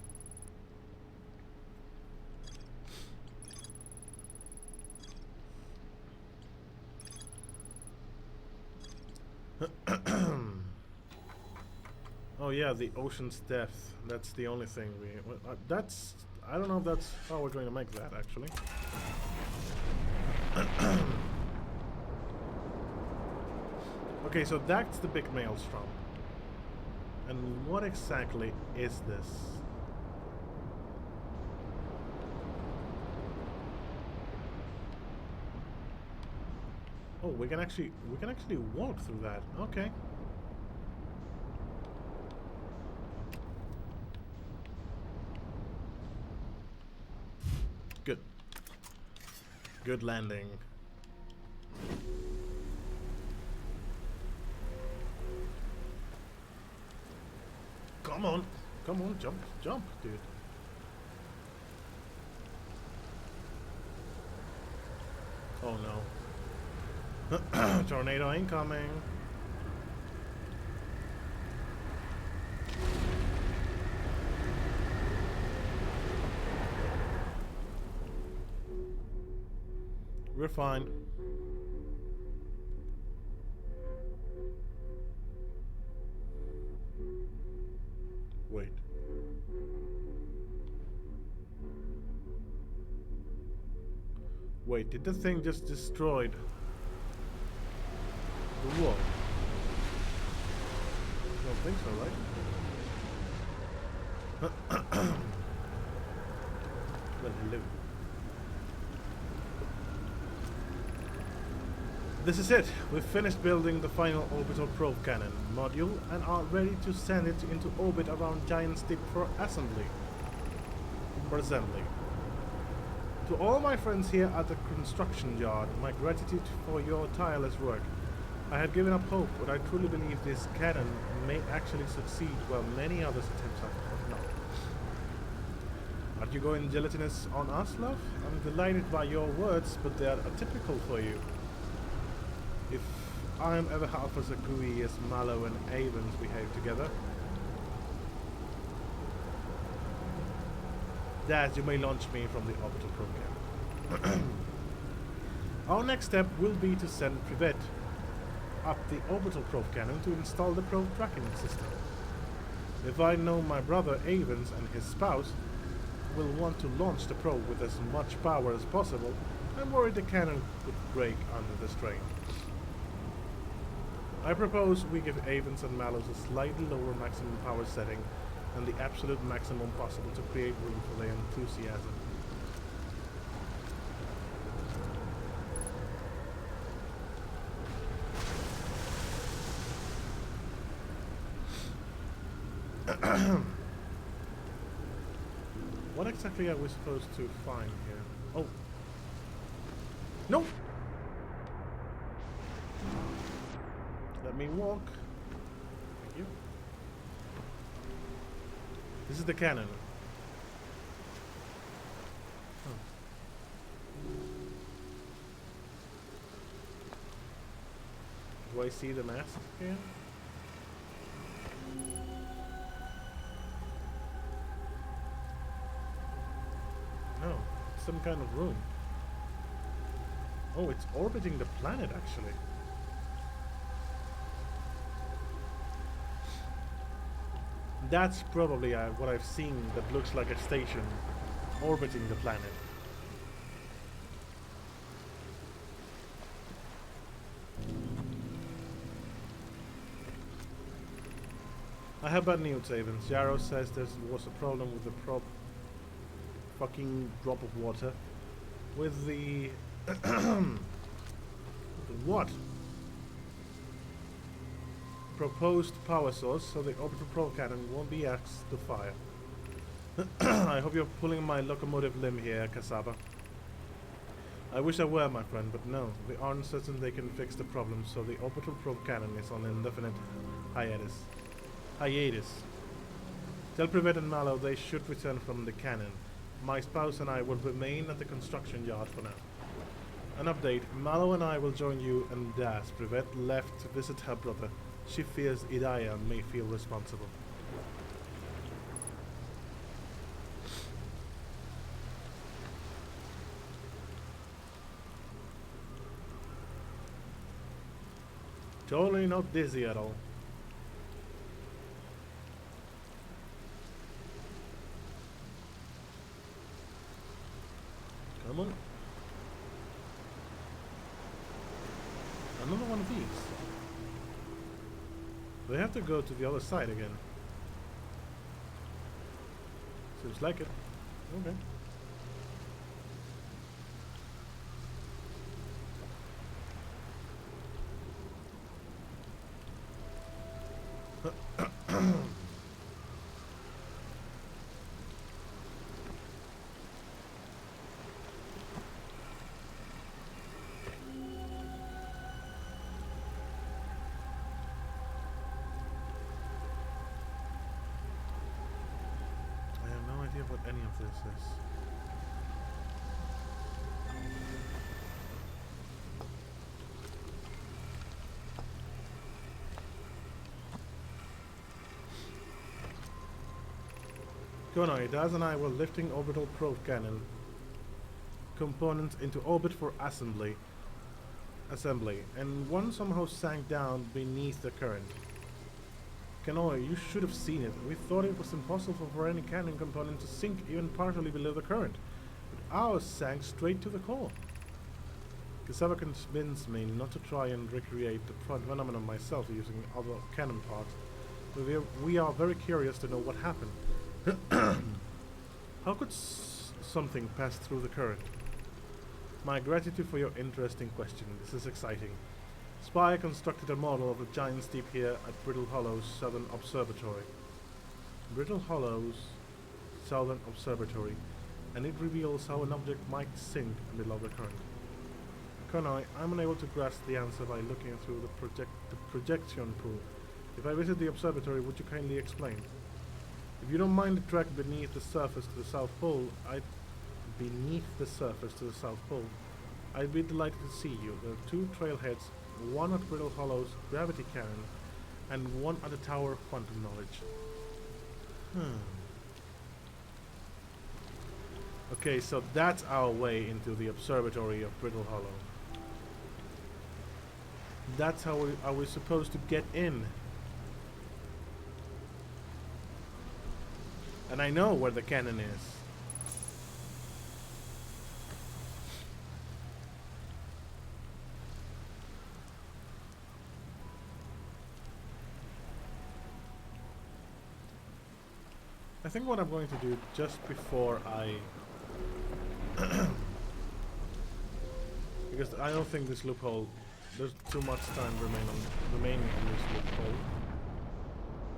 Oh yeah, the ocean's depth. That's the only thing we... Well, that's... I don't know if that's how we're going to make that, actually. Okay, so that's the big maelstrom. And what exactly is this? Oh, we can actually walk through that. Okay. Good. Good landing. Come on. Come on, jump, jump, dude. Oh no. Tornado incoming. We're fine. Wait. Wait, did the thing just destroyed the wall? I don't think so, right? Well, hello. This is it. We've finished building the final orbital probe cannon module and are ready to send it into orbit around Giant Steep for assembly. To all my friends here at the construction yard, my gratitude for your tireless work. I had given up hope, but I truly believe this cannon may actually succeed while many others attempts have not. Are you going gelatinous on us, love? I'm delighted by your words, but they are atypical for you. If I am ever half as gooey as Mallow and Avens behave together, Dad, you may launch me from the orbital program. Our next step will be to send Privet up the orbital probe cannon to install the probe tracking system. If I know my brother Avens and his spouse will want to launch the probe with as much power as possible, I'm worried the cannon would break under the strain. I propose we give Avens and Mallows a slightly lower maximum power setting and the absolute maximum possible to create room for their enthusiasm. What exactly are we supposed to find here? Oh. No! Let me walk. Thank you. This is the cannon. Do I see the mask again? No, it's some kind of ruin. Oh, it's orbiting the planet actually. That's probably what I've seen that looks like a station orbiting the planet. I have bad news, Avens. Yarrow says there was a problem with the fucking drop of water. With the... what? Proposed power source, so the orbital probe cannon won't be asked to fire. I hope you're pulling my locomotive limb here, Cassava. I wish I were, my friend, but no. They aren't certain they can fix the problem, so the orbital probe cannon is on indefinite hiatus. Tell Privet and Mallow they should return from the cannon. My spouse and I will remain at the construction yard for now. An update. Mallow and I will join you and Daz. Privet left to visit her brother. She fears Idaya may feel responsible. Totally not dizzy at all. Come on. Another one of these. They have to go to the other side again. Seems like it. Okay. What any of this is. Konoi, Daz and I were lifting orbital probe cannon components into orbit for assembly, and one somehow sank down beneath the current. Kanoi, you should have seen it. We thought it was impossible for any cannon component to sink even partially below the current, but ours sank straight to the core. Cassava convinced me not to try and recreate the phenomenon myself using other cannon parts, but we are very curious to know what happened. How could something pass through the current? My gratitude for your interesting question. This is exciting. Spy constructed a model of a giant steep here at Brittle Hollow's Southern Observatory. Brittle Hollow's Southern Observatory, and it reveals how an object might sink below the current. Konoi, I'm unable to grasp the answer by looking through the projection pool. If I visit the observatory, would you kindly explain? If you don't mind the track beneath the surface to the South Pole, I'd be delighted to see you. There are two trailheads, one at Brittle Hollow's gravity cannon, and one at the Tower of Quantum Knowledge. Okay, so that's our way into the observatory of Brittle Hollow. That's how are we supposed to get in. And I know where the cannon is. I think what I'm going to do just before I... because I don't think this loophole... There's too much time remaining on this loophole.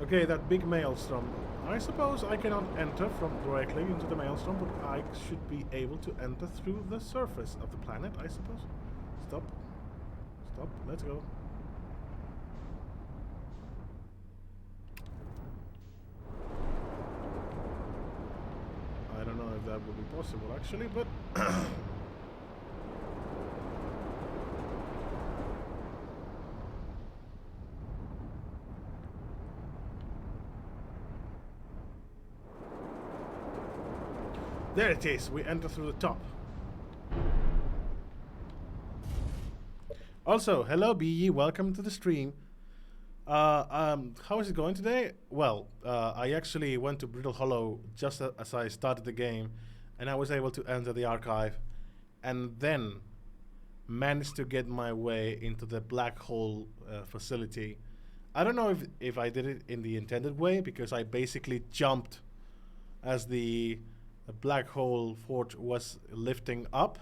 Okay, that big maelstrom. I suppose I cannot enter from directly into the maelstrom, but I should be able to enter through the surface of the planet, I suppose. Stop. Stop. Let's go. I don't know if that would be possible, actually, but... There it is. We enter through the top. Also, hello BE, welcome to the stream. How is it going today? Well, I actually went to Brittle Hollow just as I started the game, and I was able to enter the archive, and then managed to get my way into the black hole facility. I don't know if I did it in the intended way, because I basically jumped as the black hole forge was lifting up.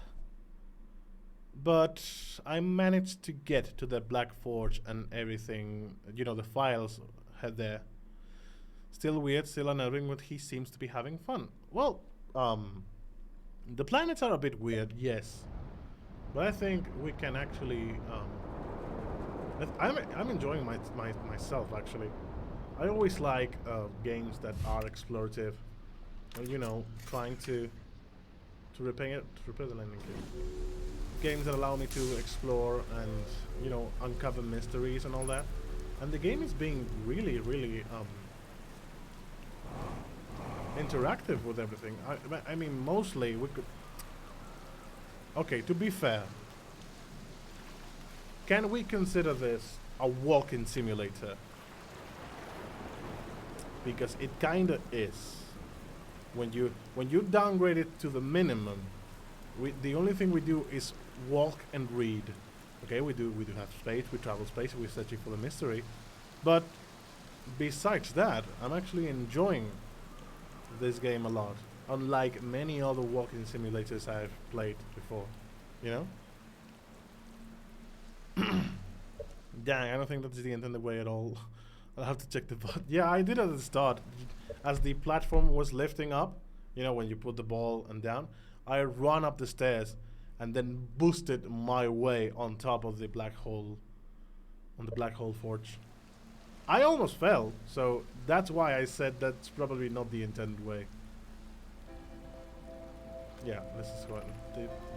But I managed to get to the black forge and everything, you know, the files had there. Still weird, still unnerving, but he seems to be having fun. Well, the planets are a bit weird, yes. But I think we can actually, I'm enjoying myself, actually. I always like games that are explorative, or, you know, trying to repair the landing gear. Games that allow me to explore and, you know, uncover mysteries and all that. And the game is being really, really interactive with everything. I mean, mostly we could... Okay, to be fair, can we consider this a walking simulator? Because it kinda is. When you downgrade it to the minimum, the only thing we do is walk and read. Okay, we do have space, we travel space, we're searching for the mystery. But besides that, I'm actually enjoying this game a lot. Unlike many other walking simulators I've played before. You know? Dang, I don't think that's the intended way at all. I'll have to check the bot. Yeah, I did at the start. As the platform was lifting up, you know, when you put the ball and down, I ran up the stairs and then boosted my way on top of the black hole, on the black hole forge. I almost fell, so that's why I said that's probably not the intended way. Yeah, this is what.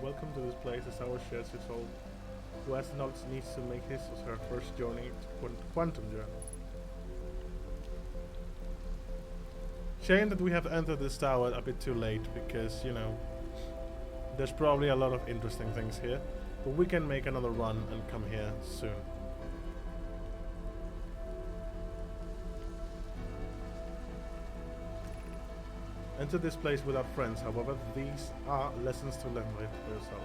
Welcome to this place, as our shares his soul. Who has knowledge needs to make his or her first journey to quantum journey. Shame that we have entered this tower a bit too late, because, you know, there's probably a lot of interesting things here, but we can make another run and come here soon. Enter this place without friends, however, these are lessons to learn with for yourself.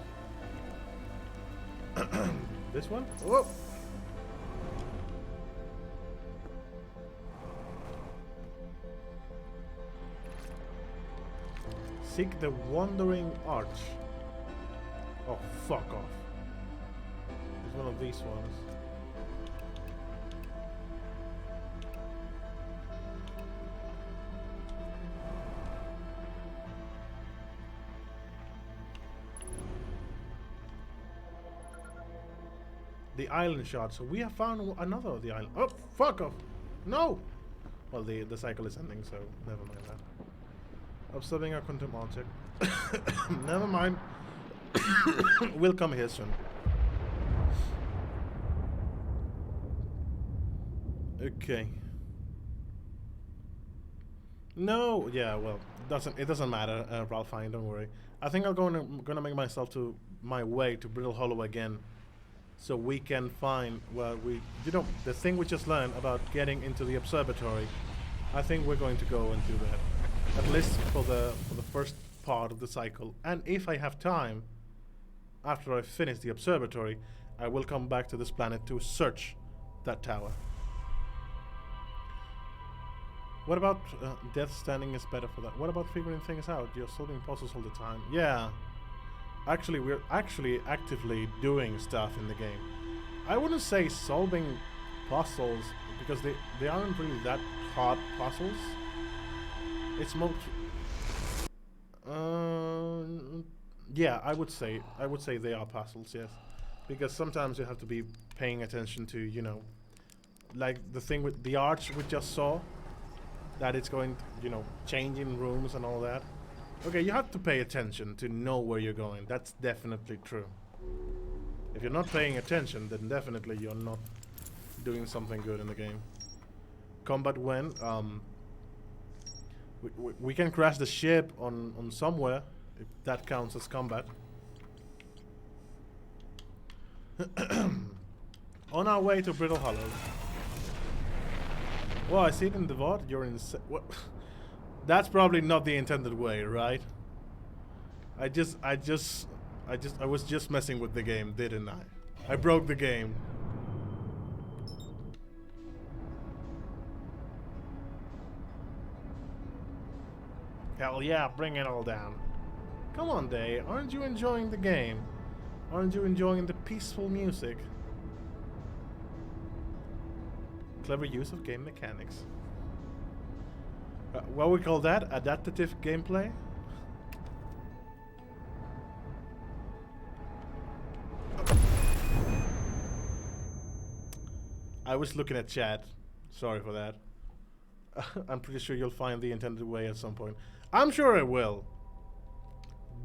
This one? Oh! Seek the Wandering Arch. Oh, fuck off. It's one of these ones. The island shard. So we have found another of the island. Oh, fuck off! No! Well, the cycle is ending, so never mind that. Observing a quantum object. Never mind. We'll come here soon. Okay. No, yeah, well, it doesn't matter, Ralph. Fine, don't worry. I think I'm gonna make myself to my way to Brittle Hollow again, so we can find you know, the thing we just learned about getting into the observatory. I think we're going to go and do that. At least for the first part of the cycle. And if I have time, after I finish the observatory, I will come back to this planet to search that tower. What about death standing is better for that? What about figuring things out? You're solving puzzles all the time. Yeah. Actually, we're actively doing stuff in the game. I wouldn't say solving puzzles, because they aren't really that hard puzzles. It's most... yeah, I would say they are puzzles, yes. Because sometimes you have to be paying attention to, you know, like the thing with the arch we just saw, that it's going, you know, changing rooms and all that. Okay, you have to pay attention to know where you're going. That's definitely true. If you're not paying attention, then definitely you're not doing something good in the game. Combat when? We can crash the ship on somewhere, if that counts as combat. On our way to Brittle Hollow. Well, I see it in the VOD. You're in. What? That's probably not the intended way, right? I was just messing with the game, didn't I? I broke the game. Hell yeah, bring it all down. Come on, Day. Aren't you enjoying the game? Aren't you enjoying the peaceful music? Clever use of game mechanics. What we call that? Adaptive gameplay? I was looking at chat. Sorry for that. I'm pretty sure you'll find the intended way at some point. I'm sure I will.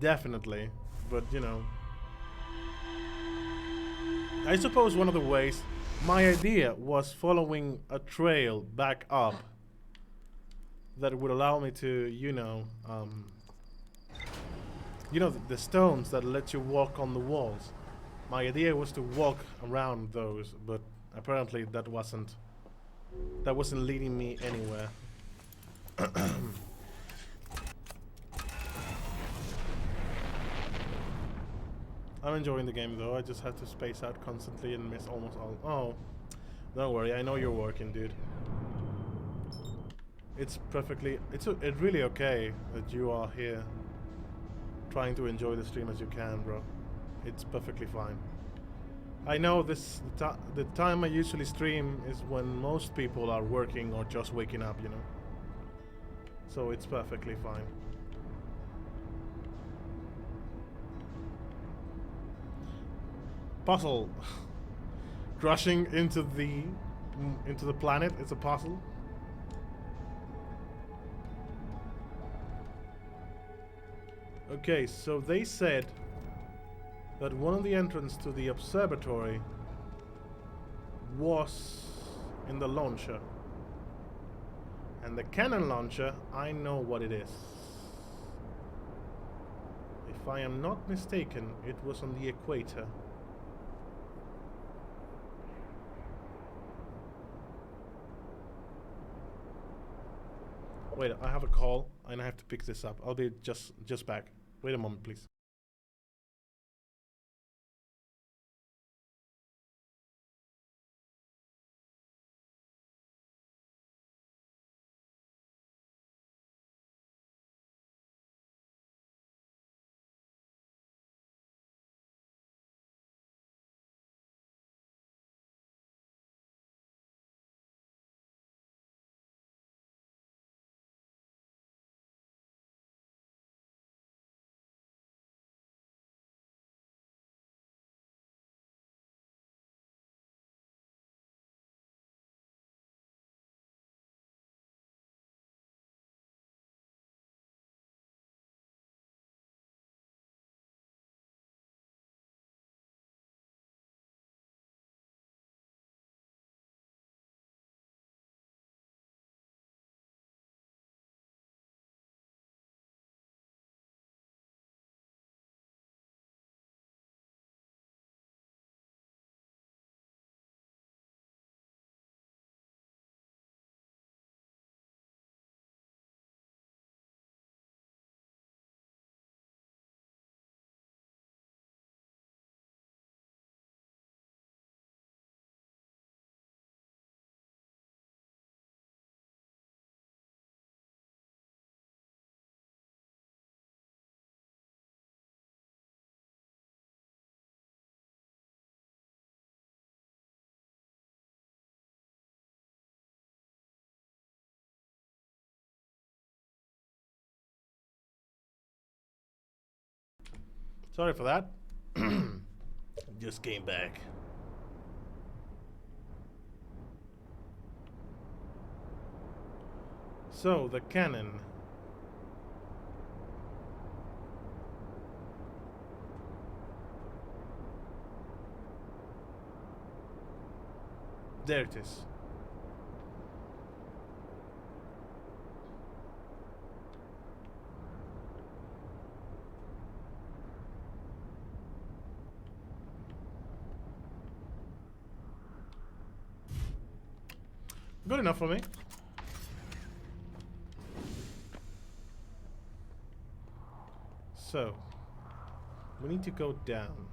Definitely. But, you know. I suppose one of the ways... My idea was following a trail back up that would allow me to, you know, the stones that let you walk on the walls. My idea was to walk around those, but apparently that wasn't leading me anywhere. I'm enjoying the game though. I just have to space out constantly and miss almost all. Oh, don't worry. I know you're working, dude. It's perfectly. It's really okay that you are here, trying to enjoy the stream as you can, bro. It's perfectly fine. I know this. The time I usually stream is when most people are working or just waking up, you know. So it's perfectly fine. Puzzle. Crashing into the planet is a puzzle. Okay, so they said that one of the entrances to the observatory was in the launcher. And the cannon launcher, I know what it is. If I am not mistaken, it was on the equator. Wait, I have a call and I have to pick this up. I'll be just back. Wait a moment, please. Sorry for that. Just came back. So, the cannon. There it is. Good enough for me. So, we need to go down.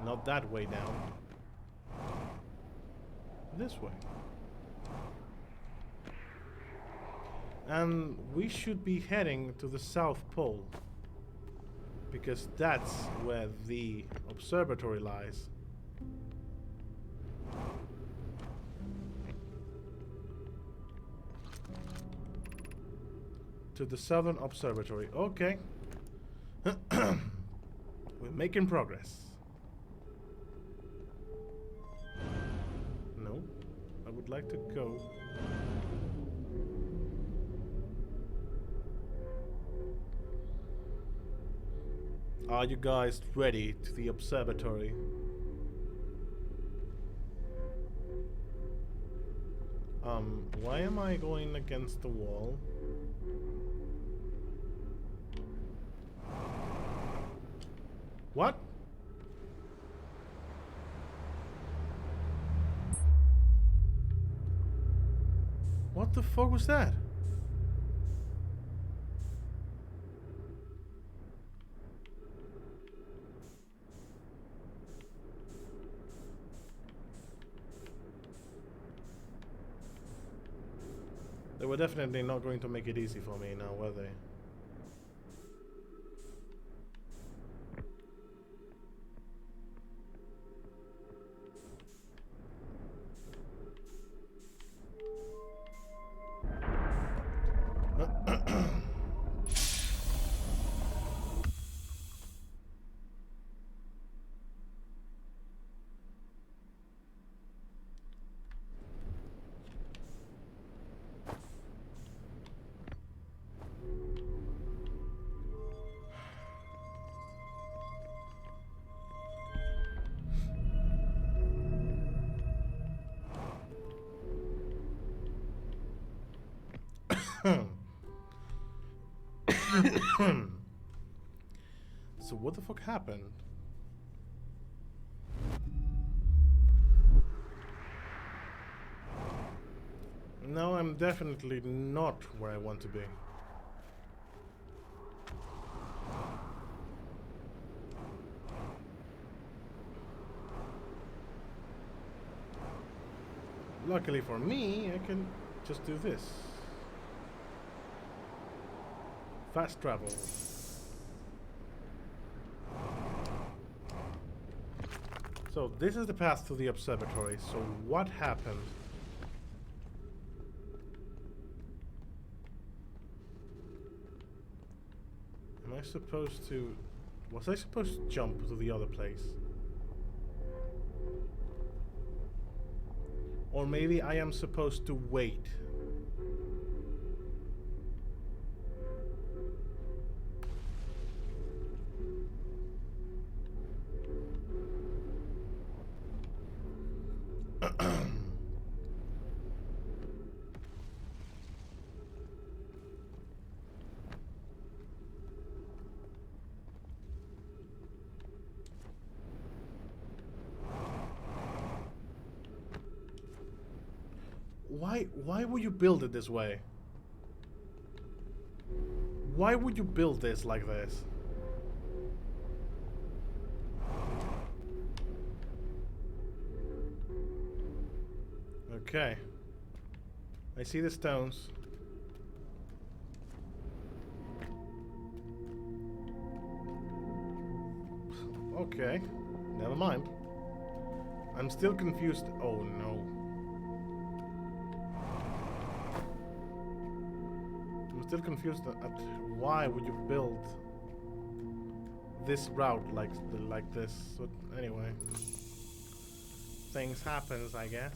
Not that way down. This way. And we should be heading to the South Pole, because that's where the observatory lies. To the Southern Observatory. Okay. We're making progress. No. I would like to go. Are you guys ready to the observatory? Why am I going against the wall? What? What the fuck was that? They were definitely not going to make it easy for me now, were they? So what the fuck happened? No, I'm definitely not where I want to be. Luckily for me, I can just do this. Fast travel. So this is the path to the observatory. So what happened? Am I supposed to... Was I supposed to jump to the other place? Or maybe I am supposed to wait. Why would you build it this way? Why would you build this like this? Okay. I see the stones. Okay. Never mind. I'm still confused. Oh no. I'm still confused at why would you build this route like this. So anyway, things happens, I guess.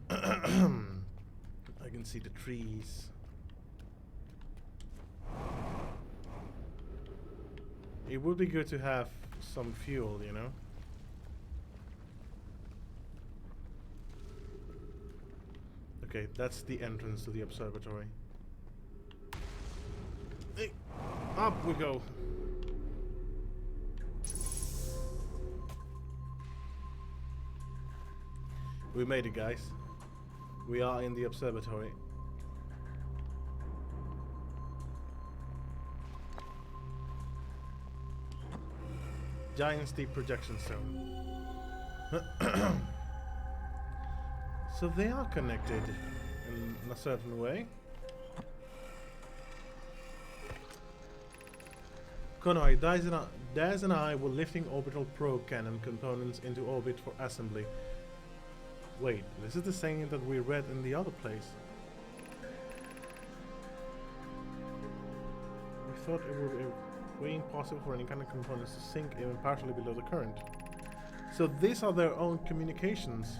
I can see the trees. It would be good to have some fuel, you know? Okay, that's the entrance to the observatory. Hey, up we go. We made it, guys. We are in the observatory. Giant steep projection zone. So they are connected in a certain way. Konoi, Daz and I were lifting orbital probe cannon components into orbit for assembly. Wait, this is the same that we read in the other place. We thought it would be way impossible for any kind of components to sink even partially below the current. So these are their own communications.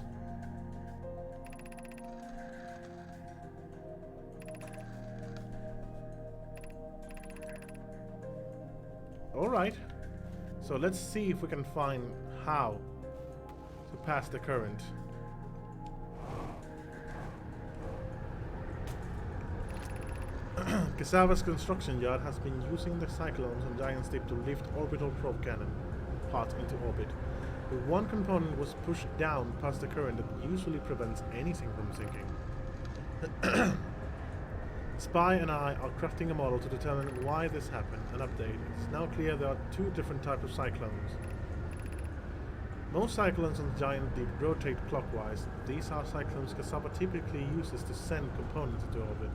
Alright, so let's see if we can find how to pass the current. Casava's construction yard has been using the cyclones and giant steep to lift orbital probe cannon pods into orbit. But one component was pushed down past the current that usually prevents anything from sinking. Spy and I are crafting a model to determine why this happened and update. It's now clear there are two different types of cyclones. Most cyclones on giant deep rotate clockwise. These are cyclones Cassava typically uses to send components into orbit.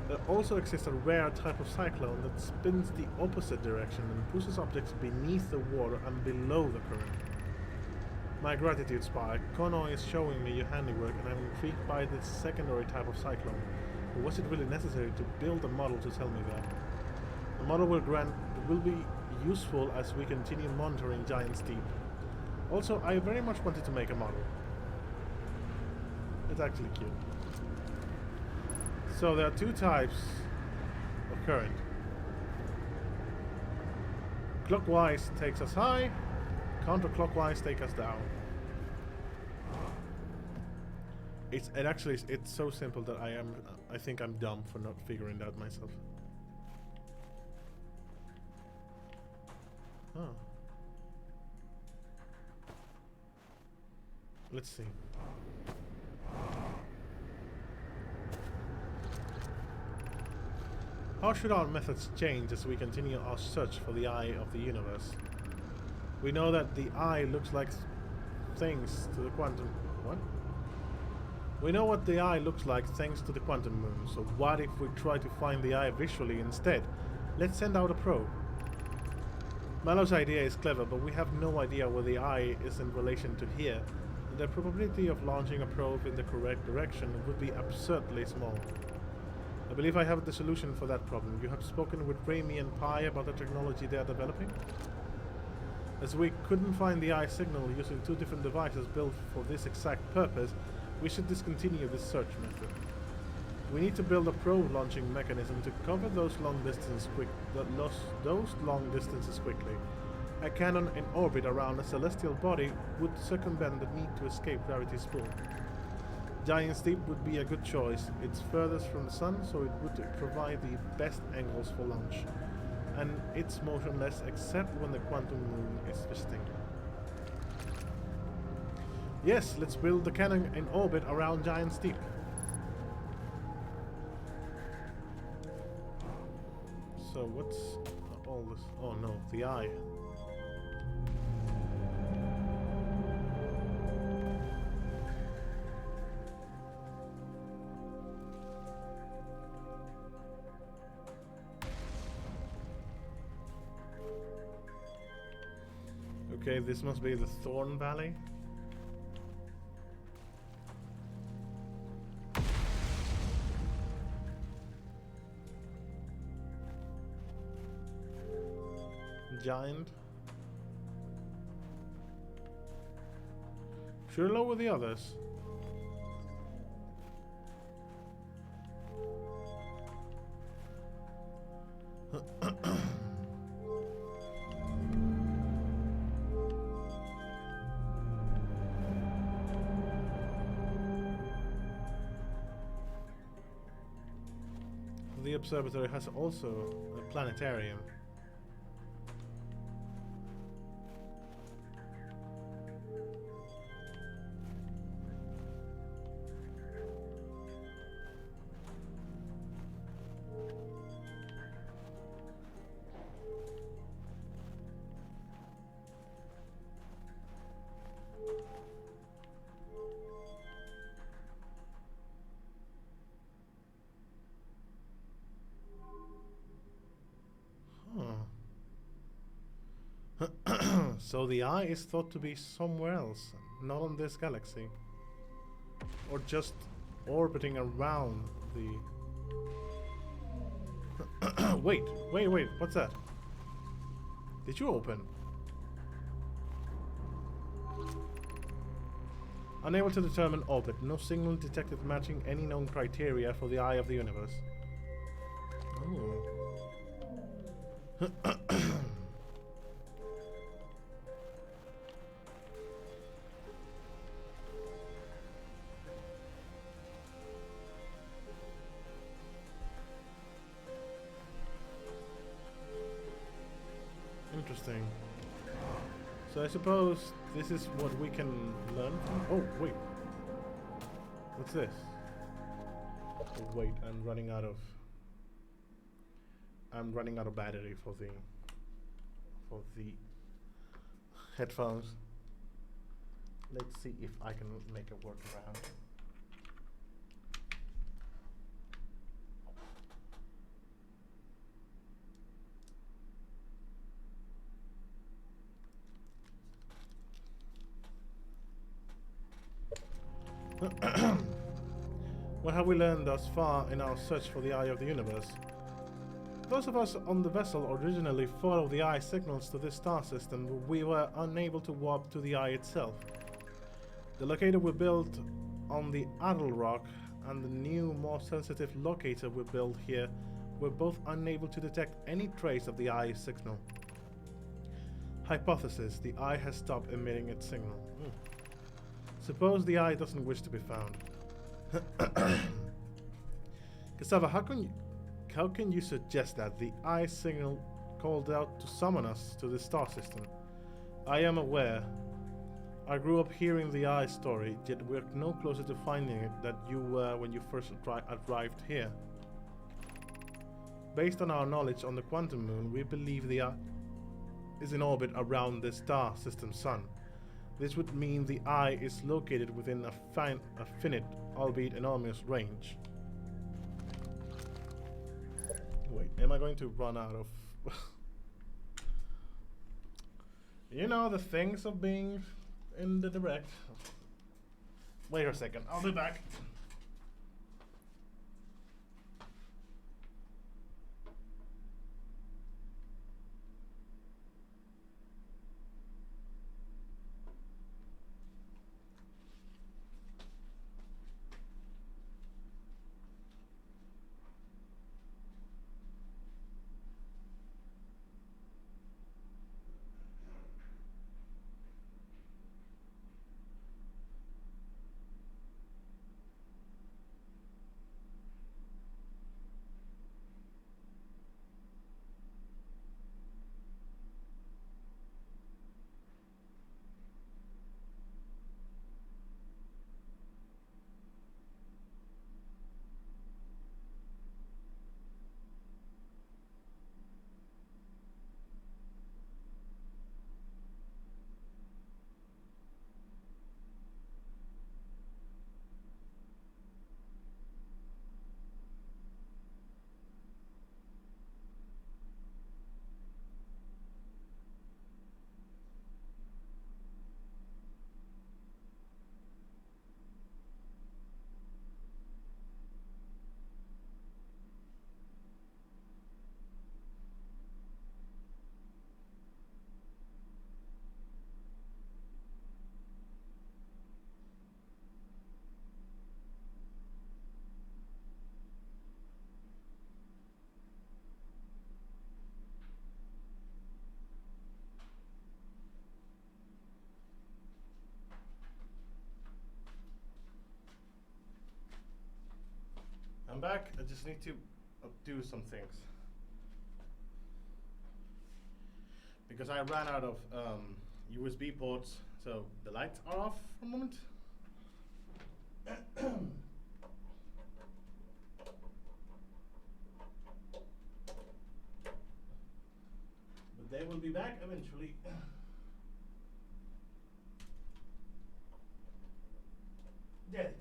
There also exists a rare type of cyclone that spins the opposite direction and pushes objects beneath the water and below the current. My gratitude, Spy. Kono is showing me your handiwork and I'm intrigued by this secondary type of cyclone. But was it really necessary to build a model to tell me that? The model will be useful as we continue monitoring Giant Steep. Also, I very much wanted to make a model. It's actually cute. So there are two types of current. Clockwise takes us high, counterclockwise takes us down. It's so simple that I think I'm dumb for not figuring that myself. Oh. Let's see. How should our methods change as we continue our search for the eye of the universe? We know that the eye looks like things to the quantum... What? We know what the eye looks like thanks to the quantum moon, so what if we try to find the eye visually instead? Let's send out a probe. Mallow's idea is clever, but we have no idea where the eye is in relation to here. The probability of launching a probe in the correct direction would be absurdly small. I believe I have the solution for that problem. You have spoken with Raimi and Pi about the technology they are developing? As we couldn't find the eye signal using two different devices built for this exact purpose, we should discontinue this search method. We need to build a probe launching mechanism to cover those long distances quickly. A cannon in orbit around a celestial body would circumvent the need to escape gravity's pull. Giant Steep would be a good choice. It's furthest from the sun, so it would provide the best angles for launch. And it's motionless except when the quantum moon is visiting. Yes, let's build the cannon in orbit around Giant Steep. So what's all this? Oh no, the eye. Okay, this must be the Thorn Valley. Giant. Should I lower the others? The observatory has also a planetarium. So the eye is thought to be somewhere else, not on this galaxy. Or just orbiting around the... wait, what's that? Did you open? Unable to determine orbit. No signal detected matching any known criteria for the eye of the universe. Oh. Interesting. So I suppose this is what we can learn from... Oh, wait. What's this? Oh, wait, I'm running out of battery for the headphones. Let's see if I can make a workaround. What have we learned thus far in our search for the eye of the universe? Those of us on the vessel originally followed the eye signals to this star system, but we were unable to warp to the eye itself. The locator we built on the Adel rock and the new, more sensitive locator we built here were both unable to detect any trace of the eye signal. Hypothesis: the eye has stopped emitting its signal. Suppose the eye doesn't wish to be found. Cassava, how can you suggest that the eye signal called out to summon us to the star system? I am aware. I grew up hearing the eye story, yet we're no closer to finding it than you were when you first arrived here. Based on our knowledge on the quantum moon, we believe the eye is in orbit around the star system sun. This would mean the eye is located within a finite, albeit enormous, range. Wait, am I going to run out of... You know, the things of being in the direct. Wait a second, I'll be back. I'm back. I just need to do some things. Because I ran out of USB ports, so the lights are off for a moment. But they will be back eventually. There it is.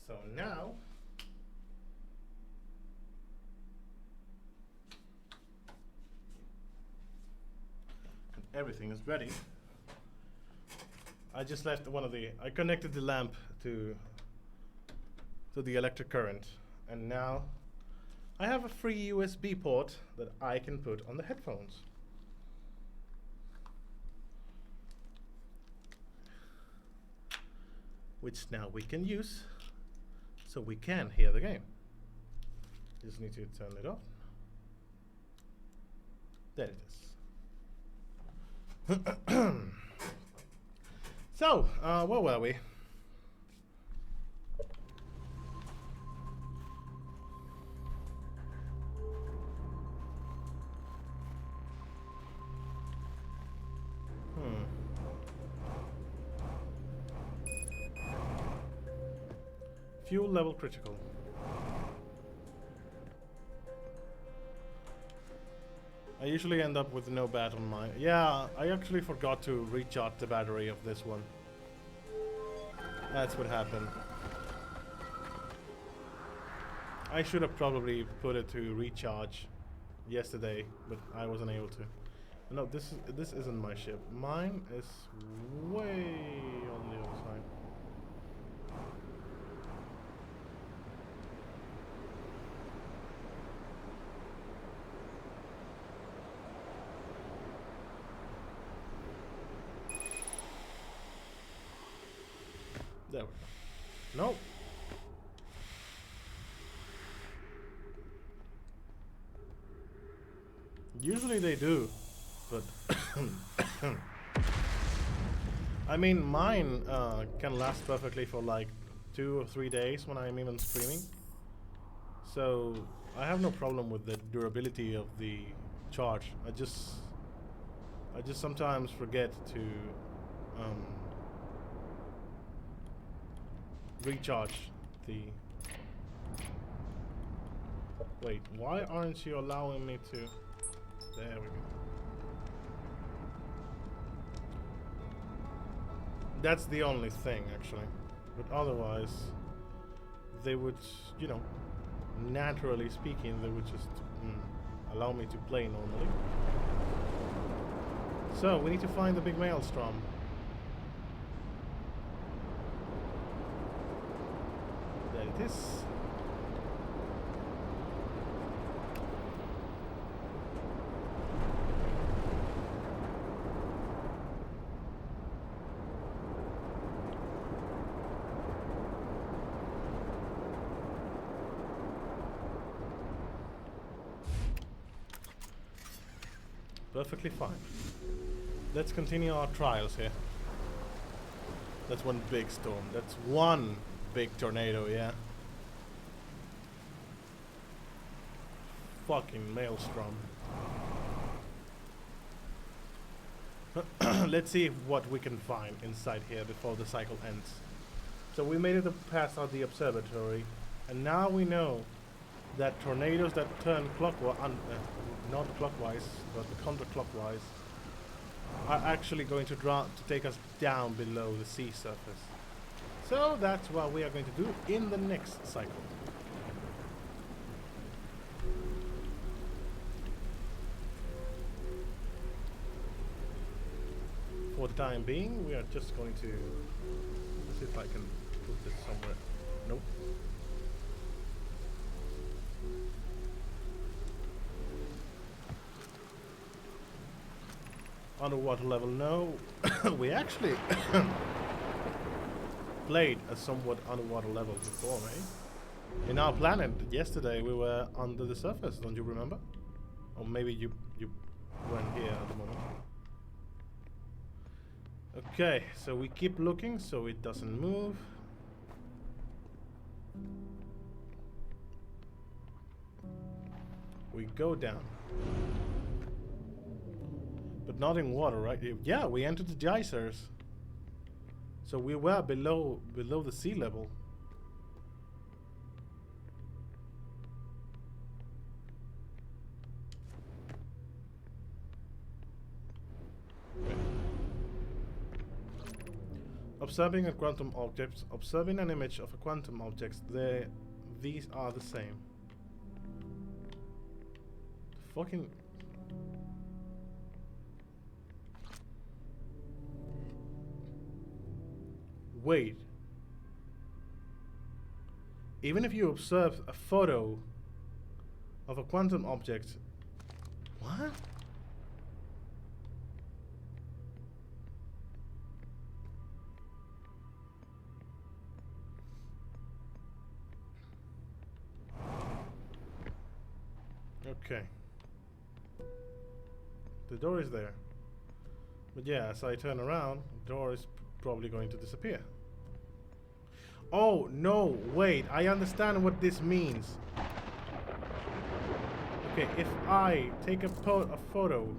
So now everything is ready. I just left I connected the lamp to the electric current, and now I have a free USB port that I can put on the headphones. Which now we can use so we can hear the game. Just need to turn it off. There it is. So, where were we? Fuel level critical. I usually end up with no bat on mine. Yeah, I actually forgot to recharge the battery of this one. That's what happened. I should have probably put it to recharge yesterday, but I wasn't able to. No, this isn't my ship. Mine is way on the other side. There we go. No. Usually they do, but I mean, mine can last perfectly for like 2 or 3 days when I'm even streaming. So I have no problem with the durability of the charge. I just sometimes forget to recharge the... Wait, why aren't you allowing me to... There we go. That's the only thing, actually. But otherwise, they would, you know, naturally speaking, they would just allow me to play normally. So, we need to find the big maelstrom. There it is. Perfectly fine. Let's continue our trials here. That's one big storm. That's one big tornado, yeah. Fucking maelstrom. Let's see what we can find inside here before the cycle ends. So we made it past out the observatory, and now we know that tornadoes that turn clockwise, not clockwise, but counterclockwise, are actually going to take us down below the sea surface. So that's what we are going to do in the next cycle. For the time being, we are just going to... Let's see if I can put this somewhere. Nope. Underwater level, no. We actually played a somewhat underwater level before, eh? In our planet, yesterday we were under the surface, don't you remember? Or maybe you weren't here at the moment. Okay, so we keep looking so it doesn't move. We go down. But not in water, right? Yeah, we entered the geysers. So we were below the sea level. observing a quantum object, observing an image of a quantum object, these are the same. Fucking. Wait. Even if you observe a photo of a quantum object. What? Okay. The door is there. But yeah, as I turn around, the door is probably going to disappear. Oh, no, wait, I understand what this means. Okay, if I take a photo,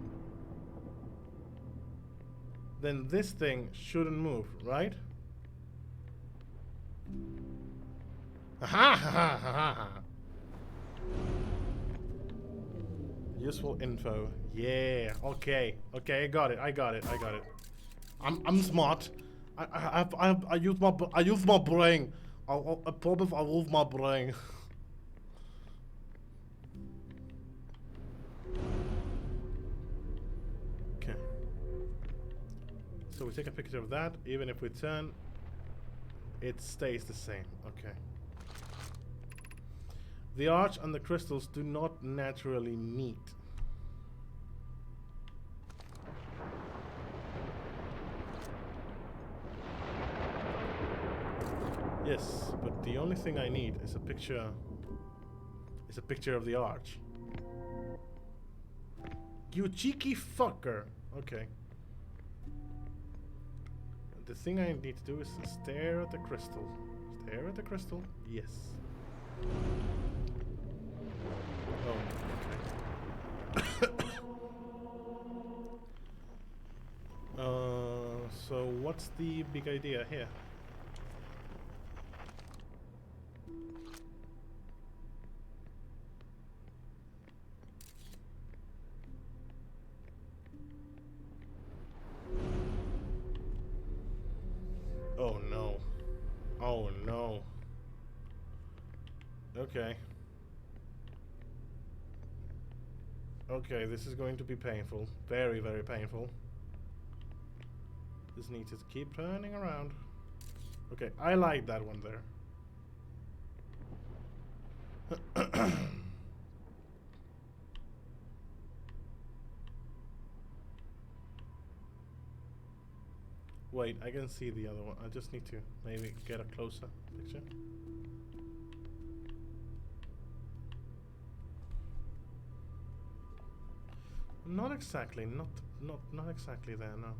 then this thing shouldn't move, right? Ha ha ha ha. Useful info. Yeah. Okay. Okay. I got it. I'm smart. I use my brain. I promise I use my brain. Okay. So we take a picture of that. Even if we turn, it stays the same. Okay. The arch and the crystals do not naturally meet. Yes, but the only thing I need is a picture. Is a picture of the arch. You cheeky fucker. Okay. The thing I need to do is stare at the crystal. Stare at the crystal. Yes. Oh, okay. So what's the big idea here? Oh no. Oh no. Okay. Okay, this is going to be painful. Very, very painful. Just need to keep turning around. Okay, I like that one there. Wait, I can see the other one. I just need to maybe get a closer picture. Not exactly. Not exactly there. No.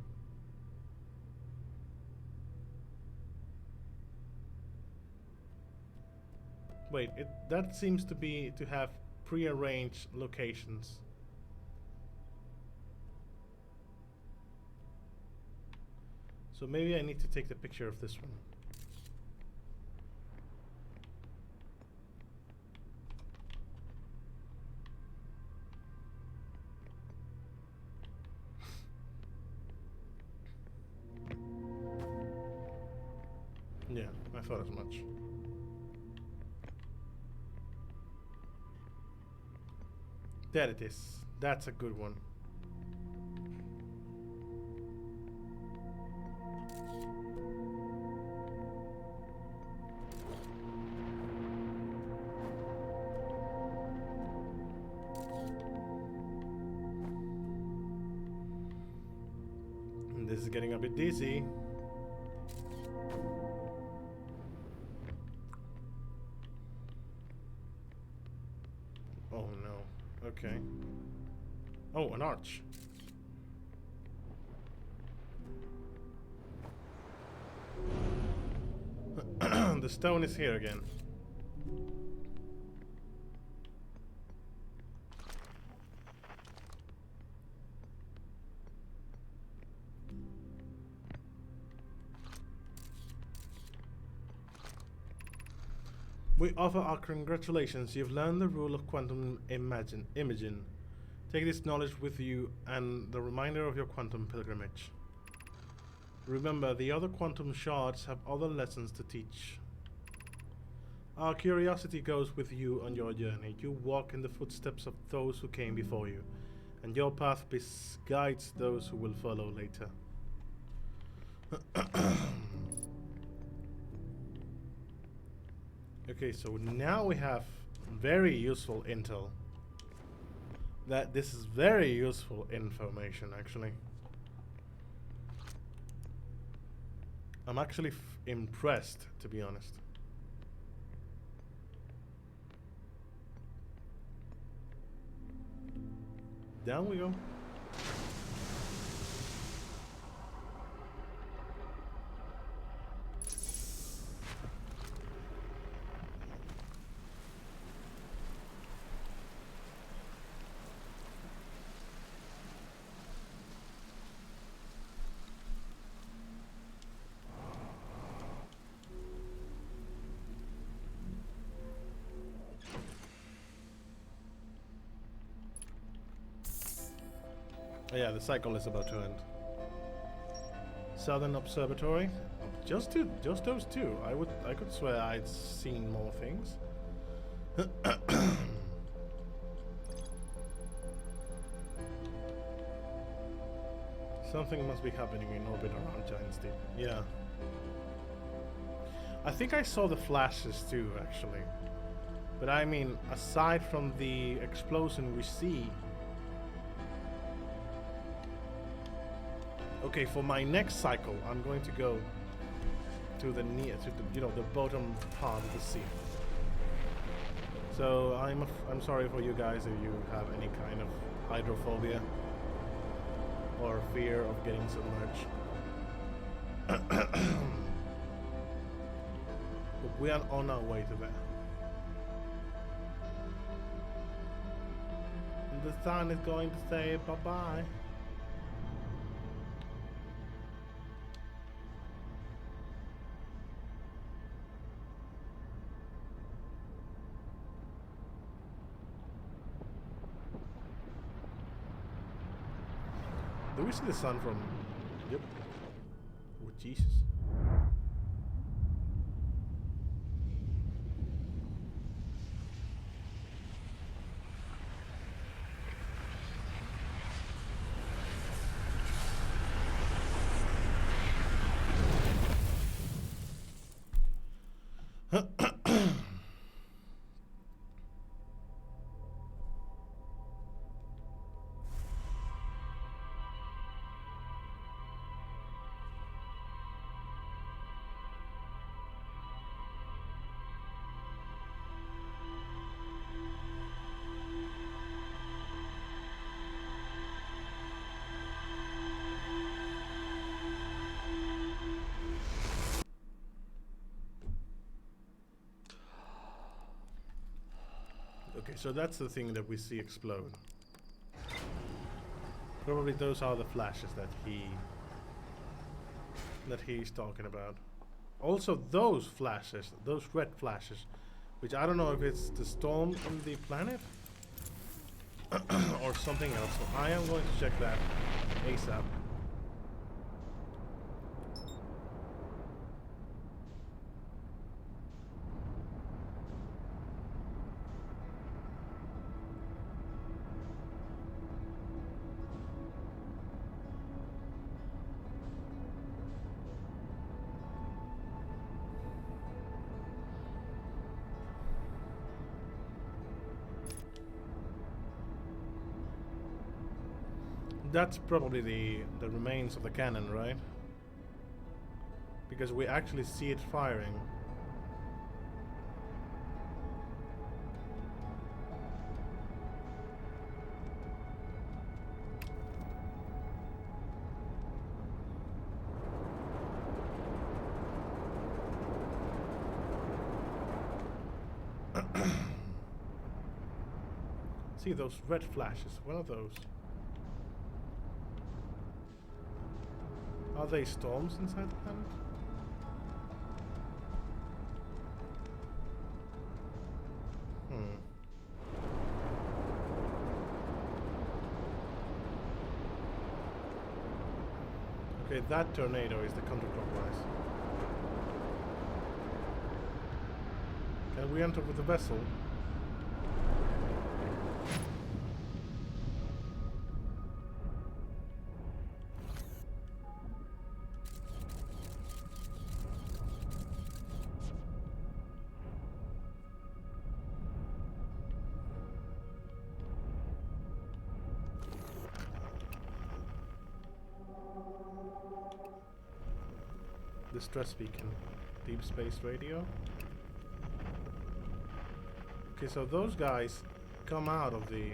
Wait, that seems to have pre-arranged locations. So maybe I need to take the picture of this one. Yeah, I thought as much. There it is. That's a good one. This is getting a bit dizzy. Oh no. Okay. Oh, an arch. The stone is here again. We offer our congratulations. You've learned the rule of quantum imaging. Take this knowledge with you and the reminder of your quantum pilgrimage. Remember, the other quantum shards have other lessons to teach. Our curiosity goes with you on your journey. You walk in the footsteps of those who came before you, and your path guides those who will follow later. Okay, so now we have very useful intel. This is very useful information, actually. I'm actually impressed, to be honest. Down we go. Yeah, the cycle is about to end. Southern Observatory. Just those two. I could swear I'd seen more things. Something must be happening in orbit around Giant Steep. Yeah. I think I saw the flashes too, actually. But I mean, aside from the explosion we see. Okay, for my next cycle, I'm going to go to the the bottom part of the sea. So I'm sorry for you guys if you have any kind of hydrophobia or fear of getting submerged. But we are on our way to that. And the sun is going to say bye-bye. Do we see the sun from... Yep. Oh, Jesus. Okay, so that's the thing that we see explode. Probably those are the flashes that he's talking about. Also those flashes, those red flashes, which I don't know if it's the storm on the planet or something else. So I am going to check that ASAP. That's probably the remains of the cannon, right? Because we actually see it firing. See those red flashes, what are those? Are they storms inside the planet? Okay, that tornado is the counterclockwise. Can we enter with the vessel? Distress beacon. Deep space radio. Okay, so those guys come out of the...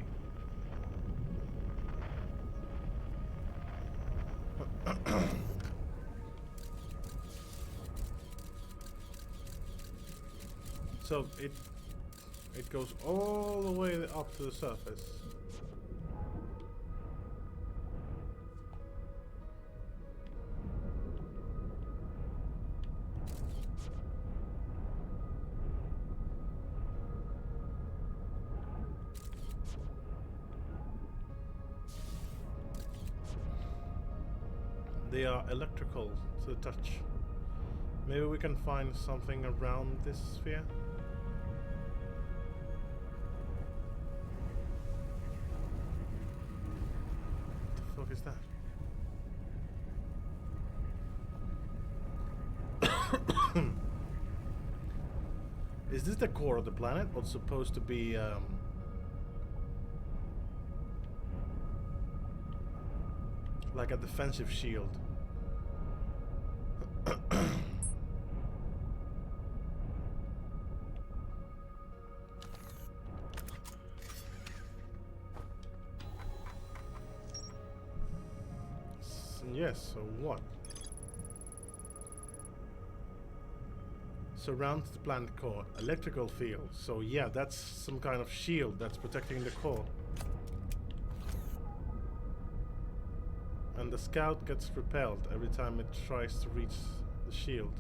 So it goes all the way up to the surface. They are electrical to the touch. Maybe we can find something around this sphere. What the fuck is that? Is this the core of the planet, or supposed to be like a defensive shield? Yes, so what? Surrounds the planet core. Electrical field. So yeah, that's some kind of shield that's protecting the core. And the scout gets repelled every time it tries to reach the shield.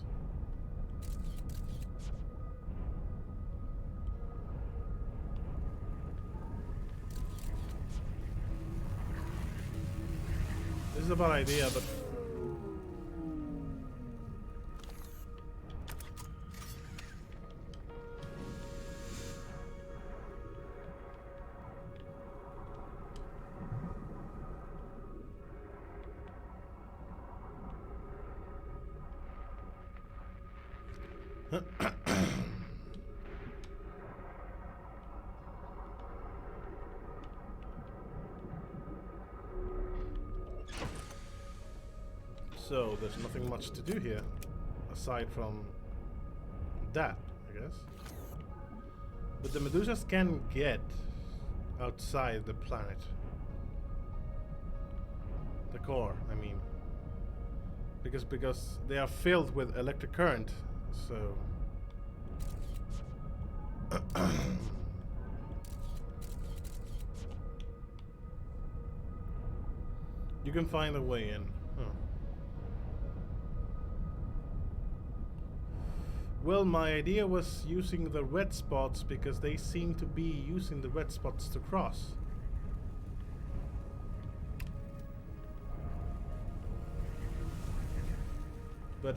This is a bad idea, but... So, there's nothing much to do here, aside from that, I guess. But the Medusas can get outside the planet. The core, I mean. Because they are filled with electric current, so... You can find a way in. Huh. Well, my idea was using the red spots because they seem to be using the red spots to cross. But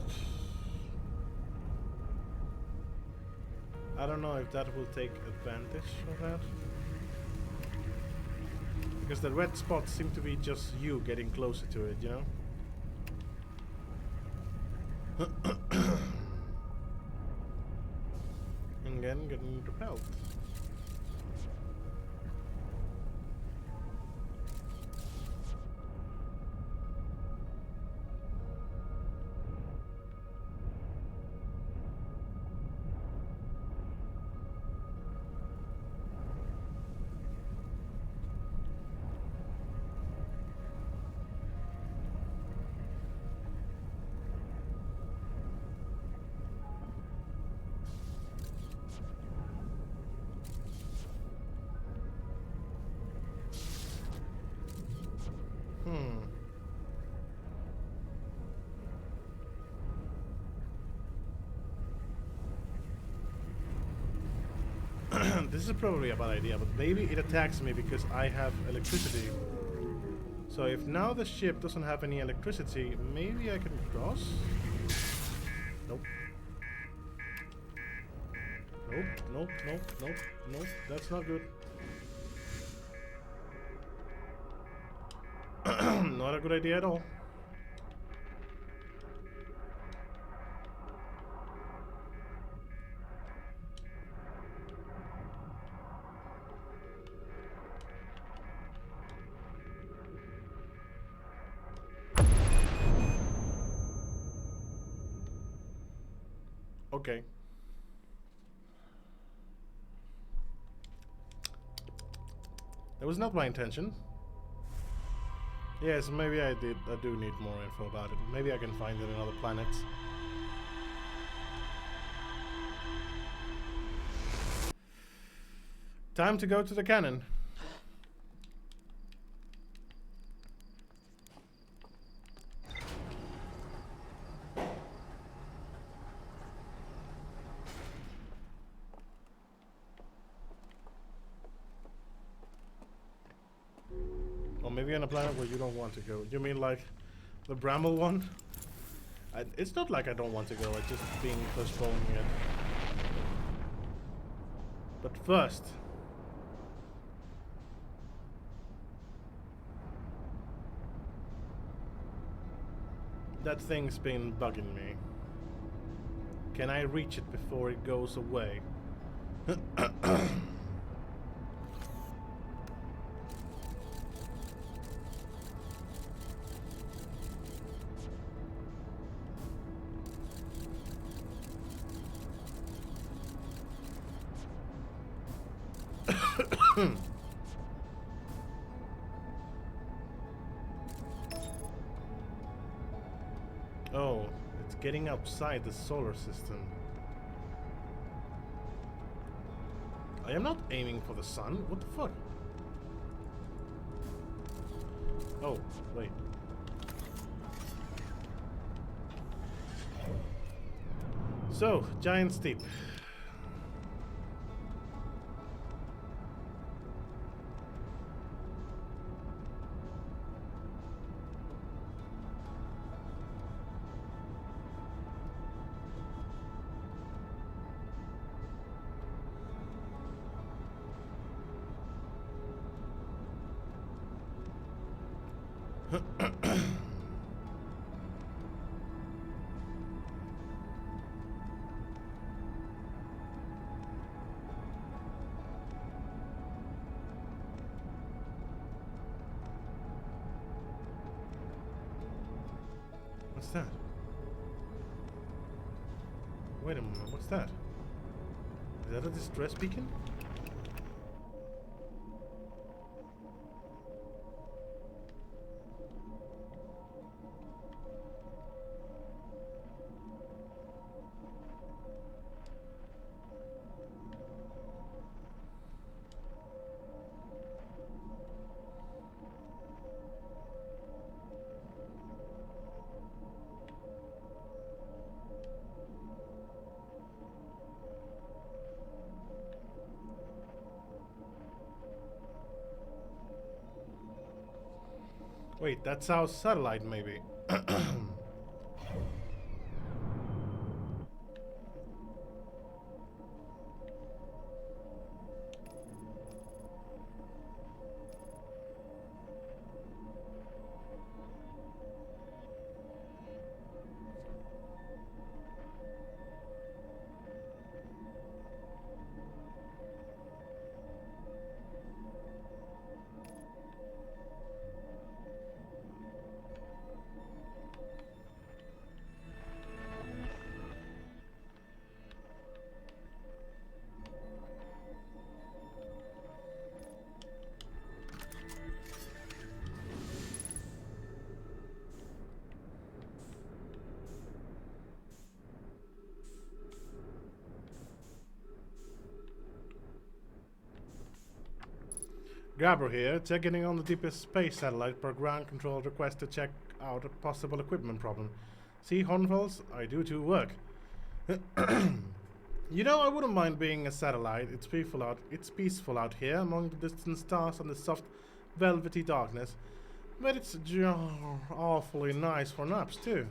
I don't know if that will take advantage of that. Because the red spots seem to be just you getting closer to it, you know? And again, getting repelled. This is probably a bad idea, but maybe it attacks me because I have electricity. So So if now the ship doesn't have any electricity, maybe I can cross? Nope. Nope, nope, nope, nope, nope. That's not good. Not a good idea at all. Okay. That was not my intention. Yes, maybe I do need more info about it. Maybe I can find it in other planets. Time to go to the cannon. Or maybe on a planet where you don't want to go. You mean like the Bramble one? It's not like I don't want to go, it's just being postponing it. But first, that thing's been bugging me. Can I reach it before it goes away? Oh, it's getting outside the solar system. I am not aiming for the sun. What the fuck? Oh, wait. So, giant steep. What's that? Wait a moment, what's that? Is that a distress beacon? Wait, that's our satellite, maybe. Grabber here, checking on the deepest space satellite per ground control request to check out a possible equipment problem. See, Hornfels, I do too work. You know, I wouldn't mind being a satellite. It's peaceful out here among the distant stars and the soft velvety darkness. But it's awfully nice for naps too.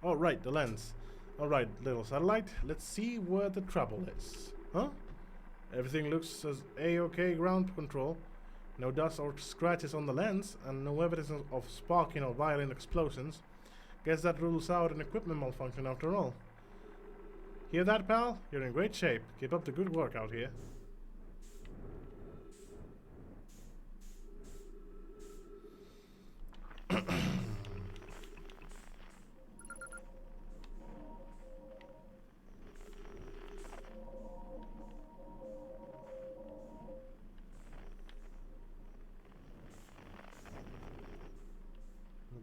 Oh right, the lens. Alright, little satellite, let's see where the trouble is. Huh? Everything looks as A-OK ground control. No dust or scratches on the lens, and no evidence of sparking or violent explosions. Guess that rules out an equipment malfunction after all. Hear that, pal? You're in great shape. Keep up the good work out here.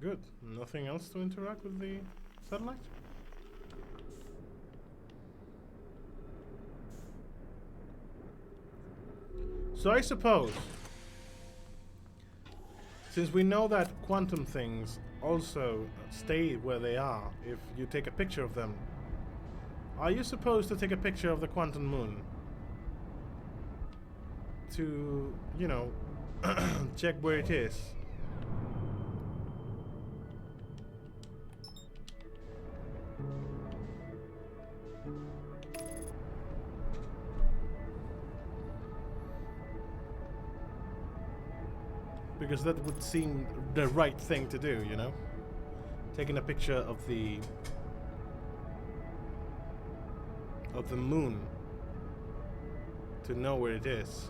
Good. Nothing else to interact with the satellite? So I suppose, since we know that quantum things also stay where they are if you take a picture of them, are you supposed to take a picture of the quantum moon to, you know, check where it is? Because that would seem the right thing to do, you know? Taking a picture of the moon to know where it is.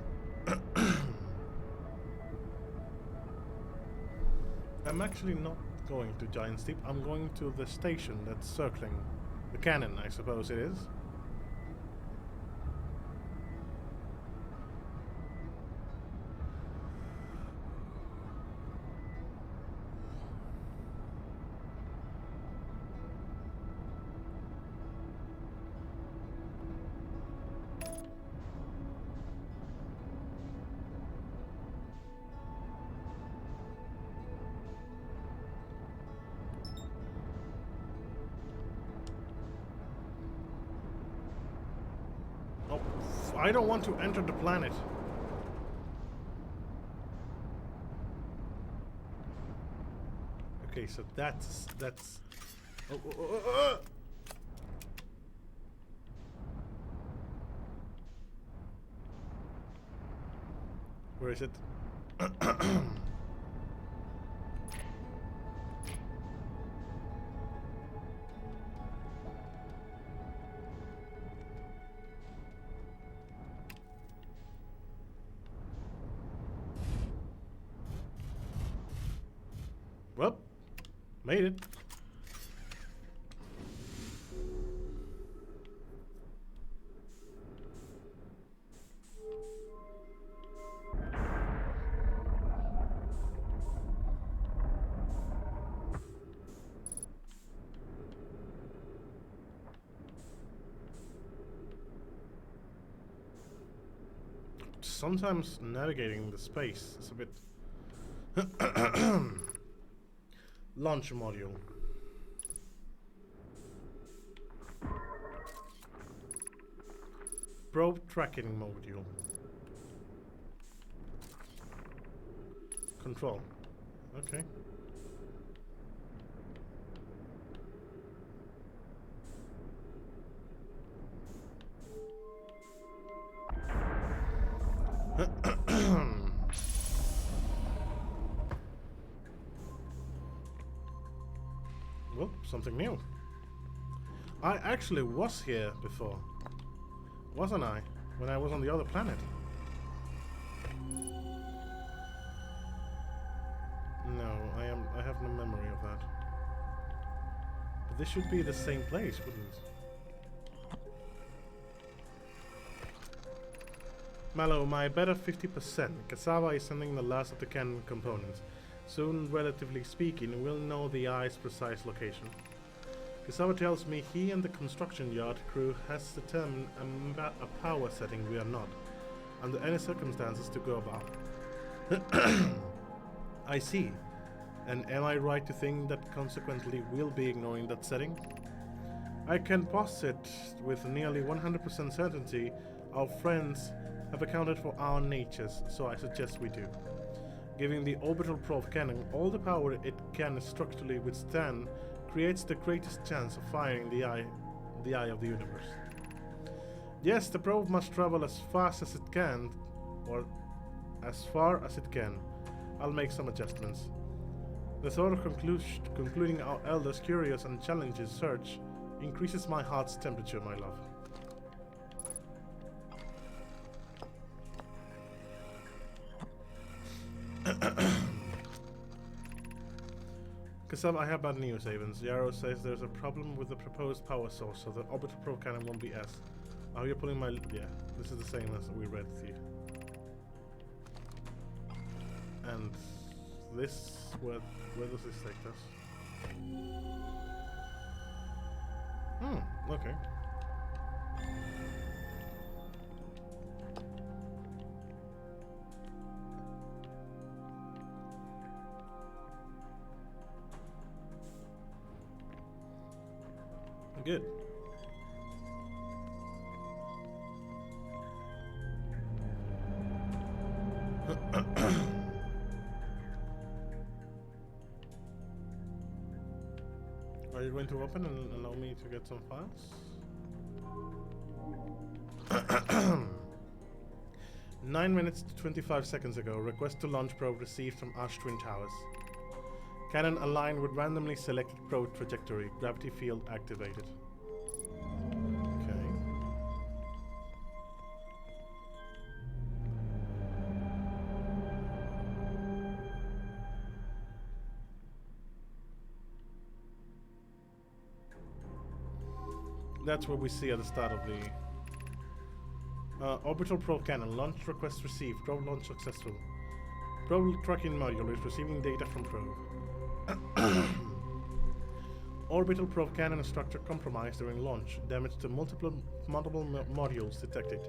I'm actually not going to Giant Steep. I'm going to the station that's circling the cannon, I suppose it is. I don't want to enter the planet. Okay, so that's Where is it? Well, made it. Sometimes navigating the space is a bit launch module. Probe tracking module. Control. Okay. Well, something new. I actually was here before, wasn't I? When I was on the other planet. No, I have no memory of that. But this should be the same place, wouldn't it? Mallow, my bet of 50%. Cassava is sending the last of the cannon components. Soon, relatively speaking, we'll know the eye's precise location. Cassava tells me he and the construction yard crew has determined a power setting we are not, under any circumstances, to go about. I see. And am I right to think that consequently we'll be ignoring that setting? I can posit with nearly 100% certainty our friends have accounted for our natures, so I suggest we do. Giving the orbital probe cannon all the power it can structurally withstand creates the greatest chance of firing the eye of the universe. Yes, the probe must travel as fast as it can, or as far as it can. I'll make some adjustments. The thought of concluding our elders' curious and challenging search increases my heart's temperature, my love. Kasam, I have bad news, Avens. Yarrow says there's a problem with the proposed power source, so the orbital probe cannon won't be S. Oh, you're pulling my... yeah, this is the same as we read to you. And this... where does this take us? Okay. Good. Are you going to open and allow me to get some files? 9 minutes to 25 seconds ago, request to launch probe received from Ash Twin Towers. Cannon aligned with randomly selected probe trajectory. Gravity field activated. Okay. That's what we see at the start of the... orbital probe cannon. Launch request received. Probe launch successful. Probe tracking module is receiving data from probe. Orbital probe cannon structure compromised during launch. Damage to multiple modules detected.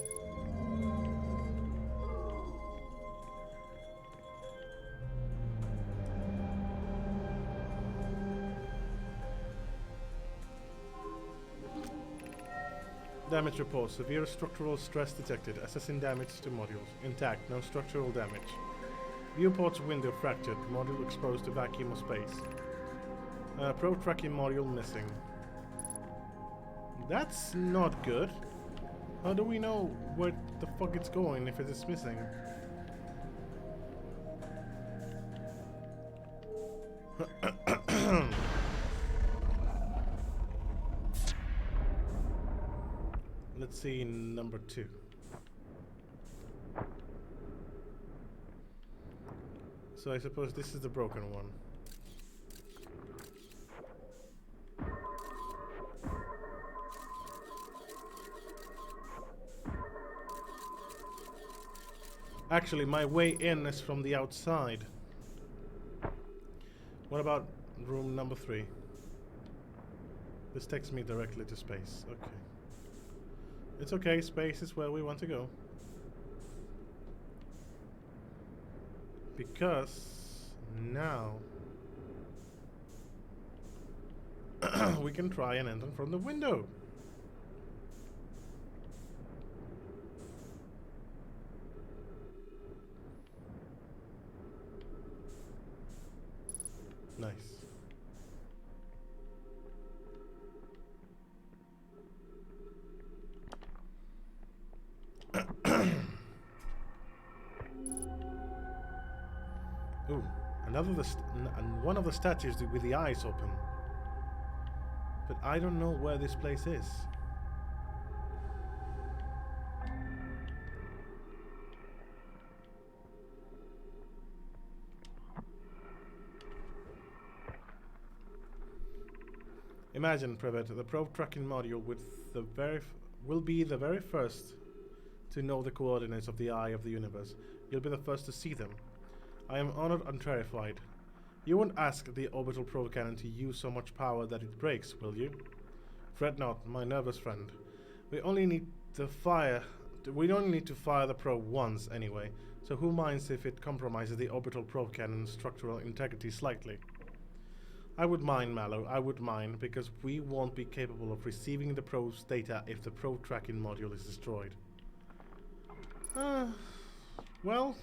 Damage report. Severe structural stress detected. Assessing damage to modules. Intact. No structural damage. Viewport's window fractured. Module exposed to vacuum of space. Probe tracking module missing. That's not good. How do we know where the fuck it's going if it is missing? Let's see number 2. So I suppose this is the broken one. Actually, my way in is from the outside. What about room number 3? This takes me directly to space. Okay. It's okay, space is where we want to go. Because now we can try and enter from the window. Nice. Ooh, one of the statues with the eyes open. But I don't know where this place is. Imagine, Privet, the probe tracking module with the will be the very first to know the coordinates of the eye of the universe. You'll be the first to see them. I am honored and terrified. You won't ask the orbital probe cannon to use so much power that it breaks, will you? Fret not, my nervous friend. We only need to fire the probe once anyway, so who minds if it compromises the orbital probe cannon's structural integrity slightly? I would mind, Mallow, I would mind, because we won't be capable of receiving the probe's data if the probe tracking module is destroyed. Well...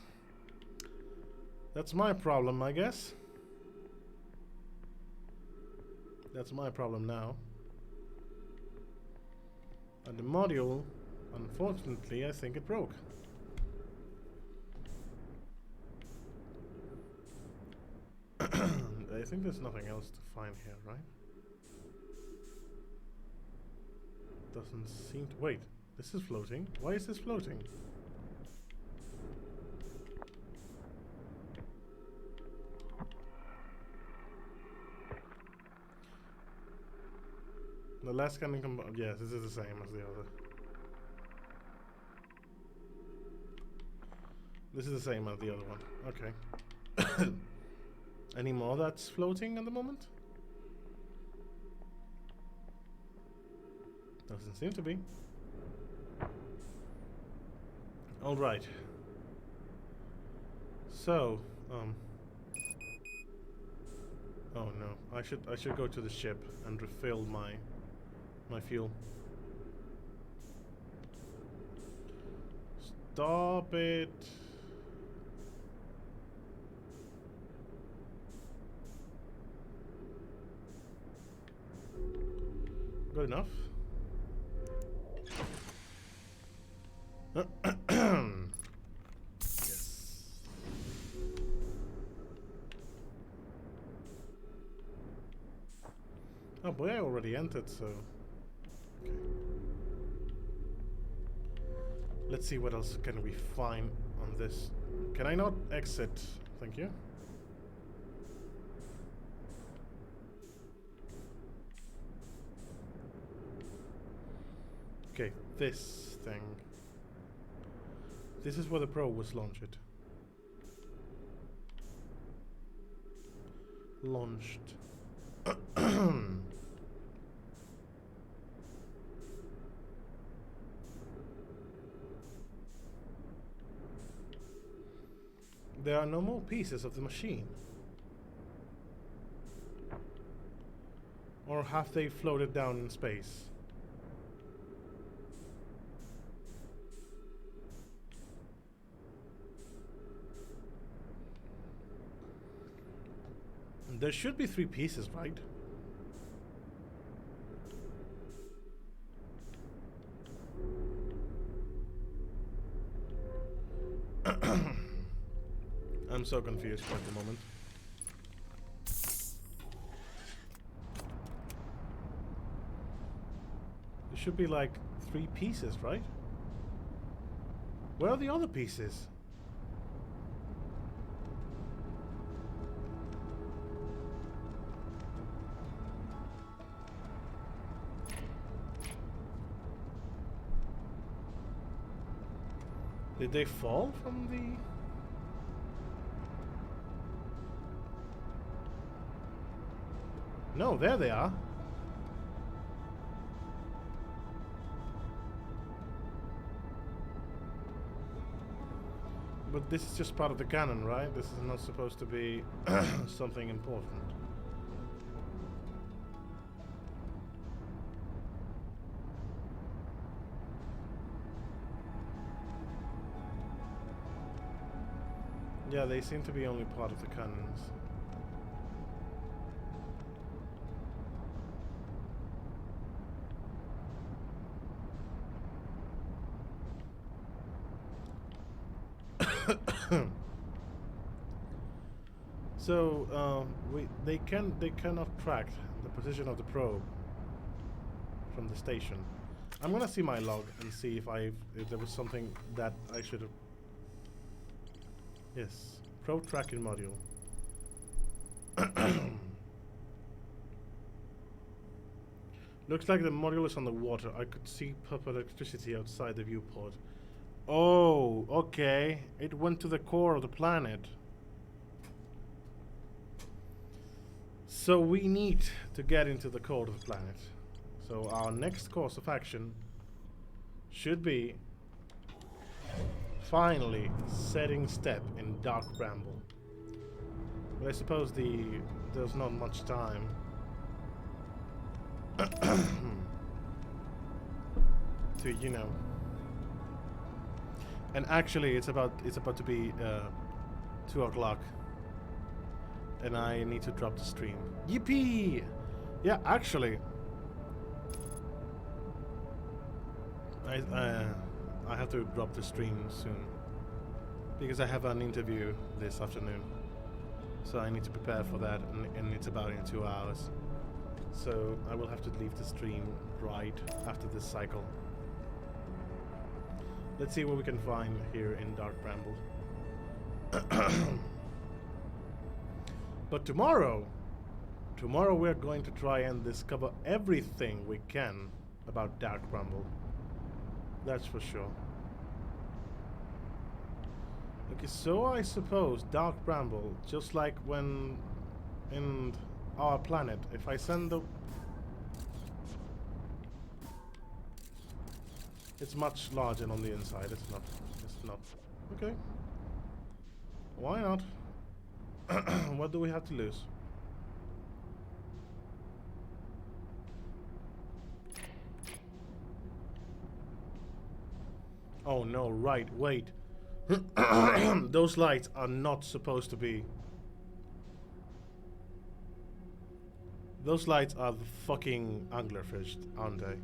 That's my problem, I guess. That's my problem now. And the module, unfortunately, I think it broke. I think there's nothing else to find here, right? Doesn't seem to... Wait, this is floating. Why is this floating? The last scanning component... Yes, this is the same as the other. This is the same as the other one. Okay. Any more that's floating at the moment? Doesn't seem to be. All right. So, oh no, I should go to the ship and refill my fuel. Stop it. Good enough. Yes. Oh boy, I already entered, so... Okay. Let's see what else can we find on this. Can I not exit? Thank you. Okay, this thing. This is where the probe was launched. There are no more pieces of the machine. Or have they floated down in space? There should be 3 pieces, right? I'm so confused at the moment. There should be like 3 pieces, right? Where are the other pieces? Did they fall from the... No, there they are. But this is just part of the canon, right? This is not supposed to be something important. Yeah, they seem to be only part of the canons. So they cannot track the position of the probe from the station. I'm gonna see my log and see if there was something that I should have. Yes, probe tracking module. Looks like the module is on the water. I could see purple electricity outside the viewport. Oh, okay. It went to the core of the planet. So we need to get into the core of the planet. So our next course of action should be finally setting step in Dark Bramble. But I suppose there's not much time to, you know. And actually, it's about to be 2 o'clock and I need to drop the stream. Yippee! Yeah, actually, I have to drop the stream soon because I have an interview this afternoon, so I need to prepare for that, and it's about in 2 hours. So I will have to leave the stream right after this cycle. Let's see what we can find here in Dark Bramble. But tomorrow we're going to try and discover everything we can about Dark Bramble. That's for sure. Okay, so I suppose Dark Bramble, just like when in our planet, if I send the... It's much larger on the inside, it's not... Okay. Why not? What do we have to lose? Oh no, right, wait. Those lights are not supposed to be... Those lights are the fucking anglerfish, aren't they?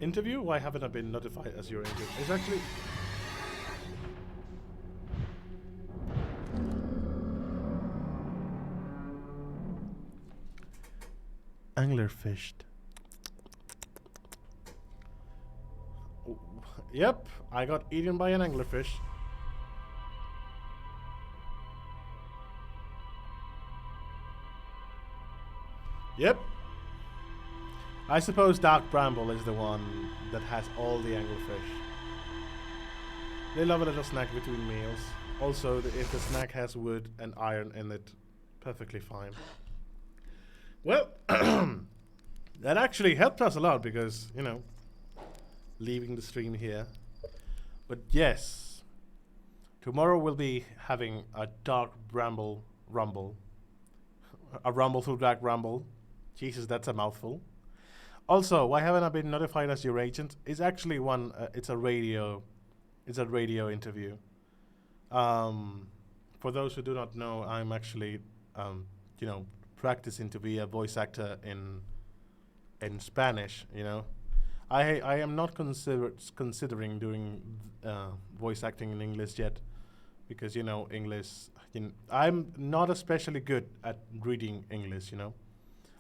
Interview? Why haven't I been notified as your interview? It's actually... Anglerfished. Oh, yep, I got eaten by an anglerfish. Yep. I suppose Dark Bramble is the one that has all the anglerfish. They love a little snack between meals. Also, if the snack has wood and iron in it, perfectly fine. Well, that actually helped us a lot because, you know, leaving the stream here. But yes, tomorrow we'll be having a Dark Bramble rumble. A rumble through Dark Bramble. Jesus, that's a mouthful. Also, why haven't I been notified as your agent? It's actually one. It's a radio interview. For those who do not know, I'm actually, you know, practicing to be a voice actor in Spanish. You know, I am not considering doing voice acting in English yet, because you know English. I'm not especially good at reading English. You know,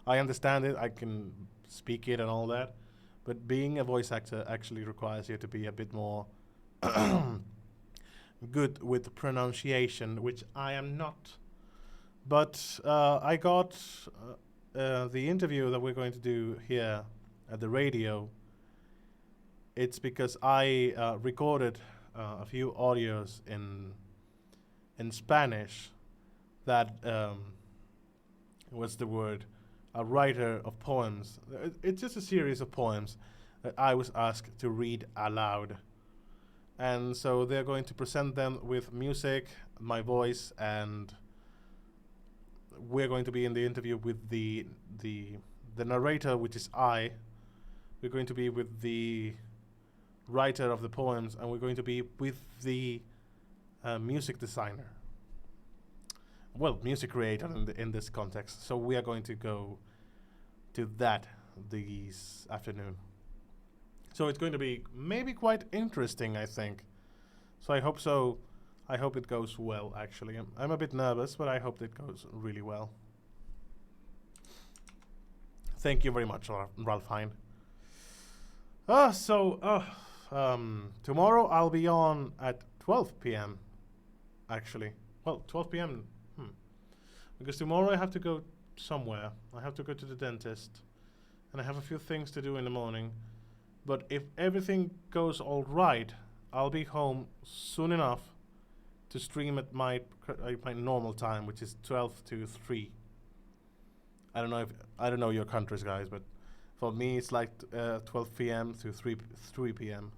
I understand it. I can speak it and all that, but being a voice actor actually requires you to be a bit more good with pronunciation, which I am not. But I got the interview that we're going to do here at the radio. It's because I recorded a few audios in Spanish that what's the word? A writer of poems. It's just a series of poems that I was asked to read aloud. And so they're going to present them with music, my voice, and we're going to be in the interview with the narrator, which is I. We're going to be with the writer of the poems, and we're going to be with the music designer. Well, music creator in this context. So we are going to go to that this afternoon. So it's going to be maybe quite interesting, I think. So I hope so. I hope it goes well, actually. I'm a bit nervous, but I hope it goes really well. Thank you very much, Ralph Hine. Tomorrow I'll be on at 12 p.m. actually. Well, 12 p.m. Because tomorrow I have to go somewhere. I have to go to the dentist, and I have a few things to do in the morning. But if everything goes all right, I'll be home soon enough to stream at my normal time, which is 12 to 3. I don't know your countries, guys, but for me it's like 12 p.m. to 3 p.m.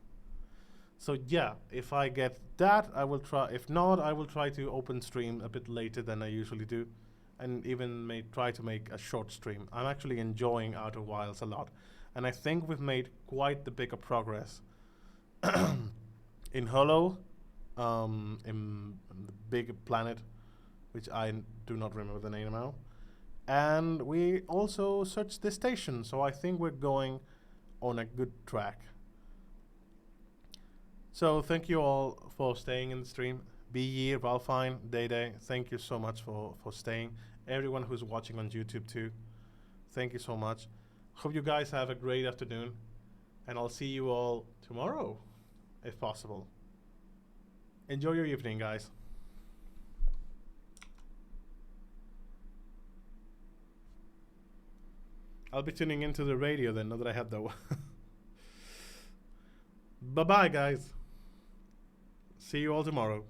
So yeah, if I get that, I will try. If not, I will try to open stream a bit later than I usually do, and even try to make a short stream. I'm actually enjoying Outer Wilds a lot, and I think we've made quite the bigger progress in Hollow in the big planet, which I do not remember the name now. And we also searched the station, so I think we're going on a good track. So thank you all for staying in the stream. Be Valfine, Day, thank you so much for staying. Everyone who's watching on YouTube too, thank you so much. Hope you guys have a great afternoon, and I'll see you all tomorrow, if possible. Enjoy your evening, guys. I'll be tuning into the radio then, now that I have the Bye-bye, guys. See you all tomorrow.